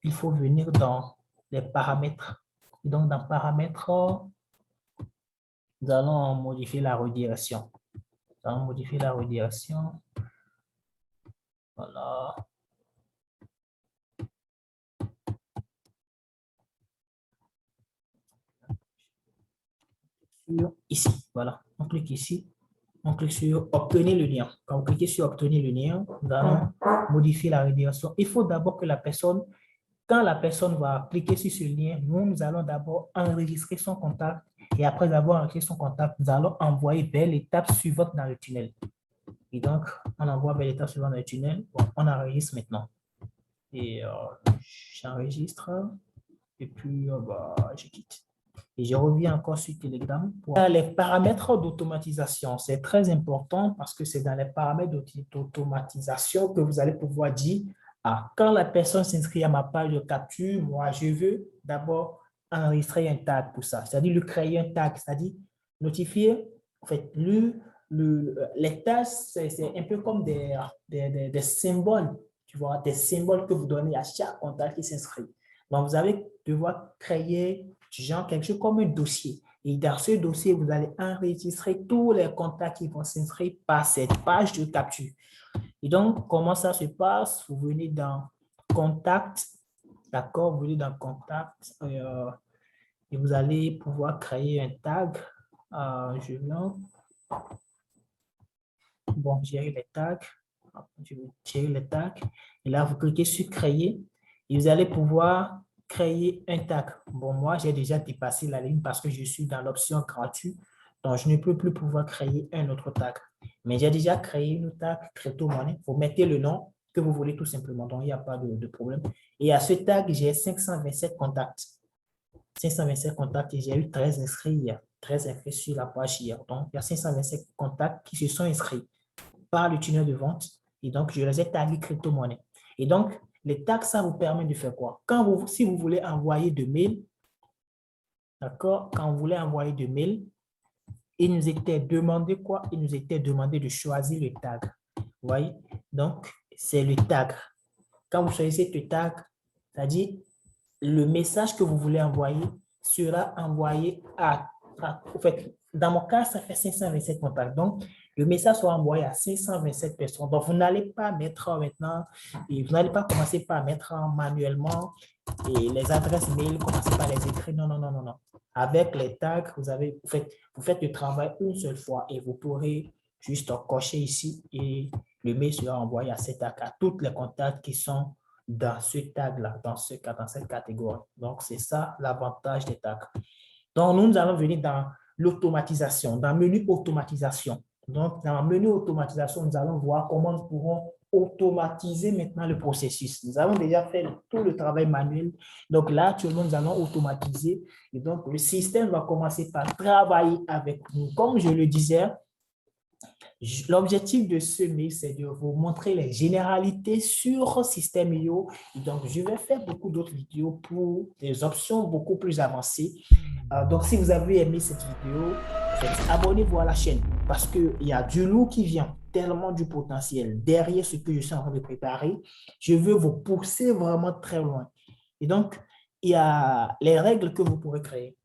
il faut venir dans les paramètres. Et donc, dans paramètres, nous allons modifier la redirection. Nous allons modifier la redirection. Voilà. Ici, voilà. On clique ici. On clique sur obtenir le lien. Quand vous cliquez sur obtenir le lien, nous allons modifier la redirection. Il faut d'abord que la personne, quand la personne va cliquer sur ce lien, nous allons d'abord enregistrer son contact et après avoir enregistré son contact, nous allons envoyer vers l'étape suivante dans le tunnel. Et donc, on envoie vers l'étape suivante dans le tunnel. Bon, on enregistre maintenant. Et j'enregistre et puis je quitte. Et je reviens encore sur Telegram. Pour les paramètres d'automatisation, c'est très important parce que c'est dans les paramètres d'automatisation que vous allez pouvoir dire quand la personne s'inscrit à ma page de capture, moi, je veux d'abord enregistrer un tag pour ça, c'est-à-dire lui créer un tag, c'est-à-dire notifier, en fait, les tags, c'est un peu comme des symboles, tu vois, des symboles que vous donnez à chaque contact qui s'inscrit. Donc, vous allez devoir créer genre quelque chose comme un dossier. Et dans ce dossier, vous allez enregistrer tous les contacts qui vont s'inscrire par cette page de capture. Et donc, comment ça se passe? Vous venez dans Contact, d'accord? Vous venez dans Contact et vous allez pouvoir créer un tag. Je viens. Bon, gérer les tags. Je vais gérer les tags. Et là, vous cliquez sur Créer et vous allez pouvoir créer un tag. Bon, moi, j'ai déjà dépassé la ligne parce que je suis dans l'option gratuit. Donc, je ne peux plus pouvoir créer un autre tag. Mais j'ai déjà créé une tag crypto-monnaie. Vous mettez le nom que vous voulez tout simplement. Donc, il n'y a pas de problème. Et à ce tag, j'ai 527 contacts. 527 contacts et j'ai eu 13 inscrits hier. 13 inscrits sur la page hier. Donc, il y a 527 contacts qui se sont inscrits par le tunnel de vente. Et donc, je les ai tagués crypto-monnaie. Et donc, les tags, ça vous permet de faire quoi? Si vous voulez envoyer de mails, d'accord? Quand vous voulez envoyer de mails, il nous était demandé quoi? Il nous était demandé de choisir le tag. Vous voyez? Donc, c'est le tag. Quand vous choisissez le tag, c'est-à-dire le message que vous voulez envoyer sera envoyé en fait, dans mon cas, ça fait 527 contacts. Donc, le message sera envoyé à 527 personnes. Donc, vous n'allez pas mettre maintenant, et vous n'allez pas commencer par mettre manuellement et les adresses mail, commencer par les écrire. Non, non, non, non, non. Avec les tags, vous faites le travail une seule fois et vous pourrez juste cocher ici et le mail sera envoyé à ces tags, à tous les contacts qui sont dans ce tag-là, dans cette catégorie. Donc, c'est ça l'avantage des tags. Donc, nous allons venir dans l'automatisation, dans le menu automatisation. Donc, dans le menu automatisation, nous allons voir comment nous pourrons automatiser maintenant le processus. Nous avons déjà fait tout le travail manuel. Donc là, actuellement, nous allons automatiser. Et donc, le système va commencer par travailler avec nous. Comme je le disais, l'objectif de ce mail, c'est de vous montrer les généralités sur System.io. Donc, je vais faire beaucoup d'autres vidéos pour des options beaucoup plus avancées. Donc, si vous avez aimé cette vidéo, abonnez-vous à la chaîne parce qu'il y a du lourd qui vient, tellement du potentiel derrière ce que je suis en train de préparer. Je veux vous pousser vraiment très loin. Et donc, il y a les règles que vous pourrez créer.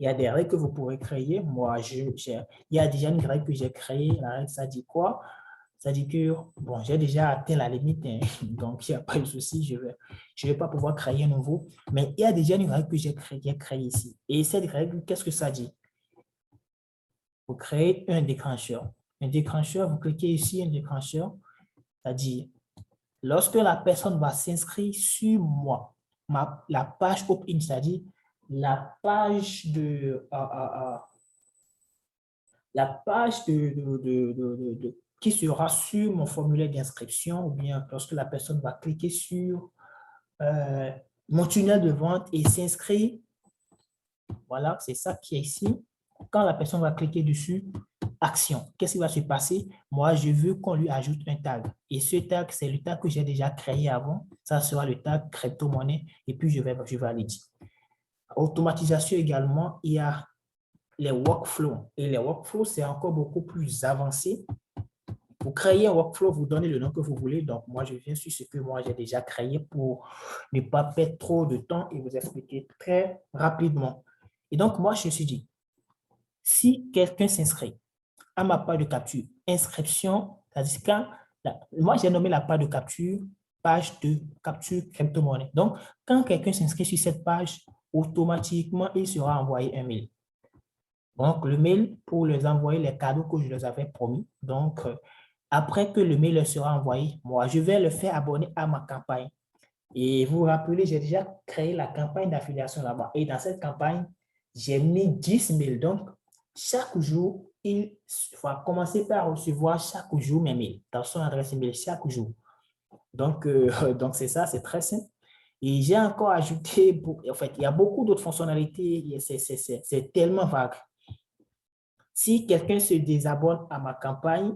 Il y a des règles que vous pourrez créer. Moi, il y a déjà une règle que j'ai créée. La règle, ça dit quoi? Ça dit que, bon, j'ai déjà atteint la limite, hein, donc il n'y a pas de souci, je vais pas pouvoir créer un nouveau. Mais il y a déjà une règle que j'ai créée ici. Et cette règle, qu'est-ce que ça dit? Vous créez un déclencheur. Un déclencheur, vous cliquez ici, un déclencheur, ça dit, lorsque la personne va s'inscrire sur moi, la page opt-in, c'est-à-dire la page qui sera sur mon formulaire d'inscription, ou bien lorsque la personne va cliquer sur mon tunnel de vente et s'inscrire, voilà, c'est ça qui est ici. Quand la personne va cliquer dessus, action, qu'est-ce qui va se passer? Moi, je veux qu'on lui ajoute un tag. Et ce tag, c'est le tag que j'ai déjà créé avant. Ça sera le tag crypto-monnaie et puis je valide. Automatisation également, il y a les workflows. Et les workflows, c'est encore beaucoup plus avancé. Vous créez un workflow, vous donnez le nom que vous voulez. Donc, moi, je viens sur ce que moi, j'ai déjà créé pour ne pas perdre trop de temps et vous expliquer très rapidement. Et donc, moi, je me suis dit, si quelqu'un s'inscrit à ma page de capture, inscription, c'est-à-dire quand, moi, j'ai nommé la page de capture, page de capture crypto-monnaie. Donc, quand quelqu'un s'inscrit sur cette page, automatiquement, il sera envoyé un mail. Donc, le mail pour les envoyer les cadeaux que je leur avais promis. Donc, après que le mail leur sera envoyé, moi, je vais le faire abonner à ma campagne. Et vous vous rappelez, j'ai déjà créé la campagne d'affiliation là-bas. Et dans cette campagne, j'ai mis 10 mails. Donc, chaque jour, il va commencer par recevoir chaque jour mes mails dans son adresse email chaque jour. Donc, donc c'est ça, c'est très simple. Et j'ai encore ajouté, en fait, il y a beaucoup d'autres fonctionnalités. C'est tellement vague. Si quelqu'un se désabonne à ma campagne,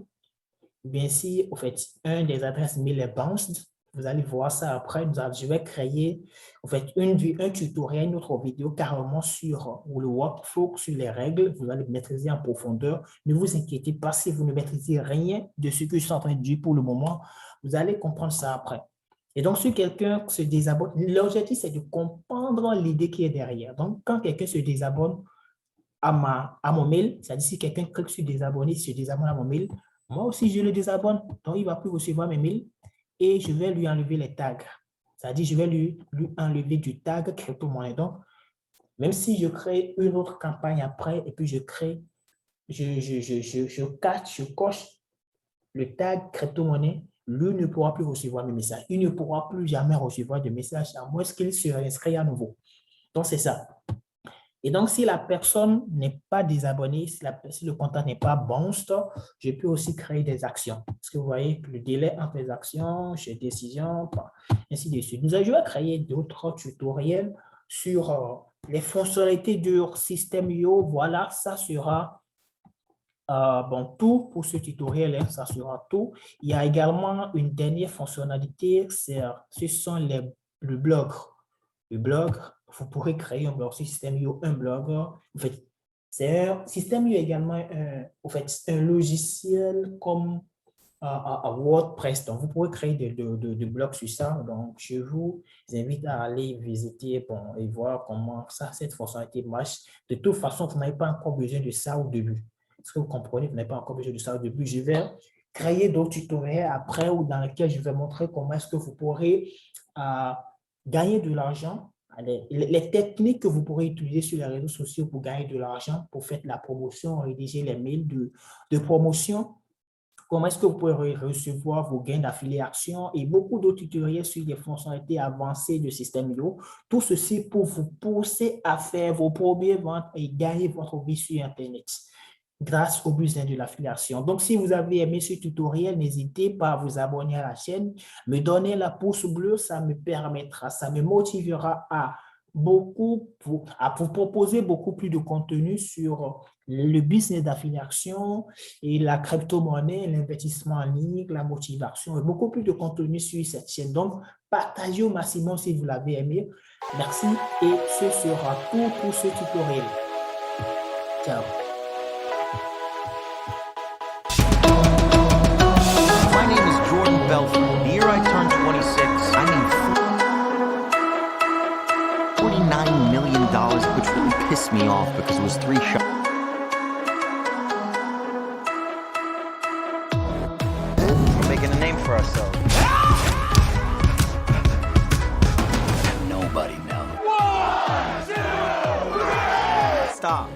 bien si, en fait, un des adresses mail est bounced, vous allez voir ça après. Je vais créer, en fait, un tutoriel, une autre vidéo carrément sur le workflow, sur les règles. Vous allez maîtriser en profondeur. Ne vous inquiétez pas si vous ne maîtrisez rien de ce que je suis en train de dire pour le moment. Vous allez comprendre ça après. Et donc, si quelqu'un se désabonne, l'objectif, c'est de comprendre l'idée qui est derrière. Donc, quand quelqu'un se désabonne à mon mail, c'est-à-dire si quelqu'un clique sur désabonner, se désabonne à mon mail, moi aussi, je le désabonne. Donc, il ne va plus recevoir mes mails et je vais lui enlever les tags. C'est-à-dire, je vais lui enlever du tag crypto-monnaie. Donc, même si je crée une autre campagne après et puis je coche le tag crypto-monnaie, lui ne pourra plus recevoir mes messages. Il ne pourra plus jamais recevoir de messages à moins qu'il se réinscrit à nouveau. Donc, c'est ça. Et donc, si la personne n'est pas désabonnée, si le content n'est pas bon, je peux aussi créer des actions. Parce que vous voyez le délai entre les actions, chez décision, ainsi de suite. Je vais créer d'autres tutoriels sur les fonctionnalités du System.io. Voilà, ça sera tout pour ce tutoriel. Hein, ça sera tout. Il y a également une dernière fonctionnalité, ce sont le blog. Le blog, vous pourrez créer un blog sur System.io, un blog. En fait, System.io également un logiciel comme WordPress. Donc, vous pourrez créer des blogs sur ça. Donc, je vous invite à aller visiter et voir comment cette fonctionnalité marche. De toute façon, vous n'avez pas encore besoin de ça au début. Est-ce que vous comprenez? Vous n'avez pas encore besoin de ça au début. Je vais créer d'autres tutoriels après ou dans lesquels je vais montrer comment est-ce que vous pourrez gagner de l'argent, les techniques que vous pourrez utiliser sur les réseaux sociaux pour gagner de l'argent, pour faire la promotion, rédiger les mails de promotion, comment est-ce que vous pouvez recevoir vos gains d'affiliation et beaucoup d'autres tutoriels sur les fonctionnalités avancées de System.io. Tout ceci pour vous pousser à faire vos premières ventes et gagner votre vie sur Internet. grâce au business de l'affiliation. Donc, si vous avez aimé ce tutoriel, n'hésitez pas à vous abonner à la chaîne, me donner la pouce bleu, ça me permettra, ça me motivera à vous proposer beaucoup plus de contenu sur le business d'affiliation et la crypto-monnaie, l'investissement en ligne, la motivation et beaucoup plus de contenu sur cette chaîne. Donc, partagez au maximum si vous l'avez aimé. Merci et ce sera tout pour ce tutoriel. Ciao. My name is Jordan Belfort. The year I turned 26, I made $49 million, which really pissed me off because it was 3 shots. We're making a name for ourselves. Nobody knows. 1, 2, 3. Stop.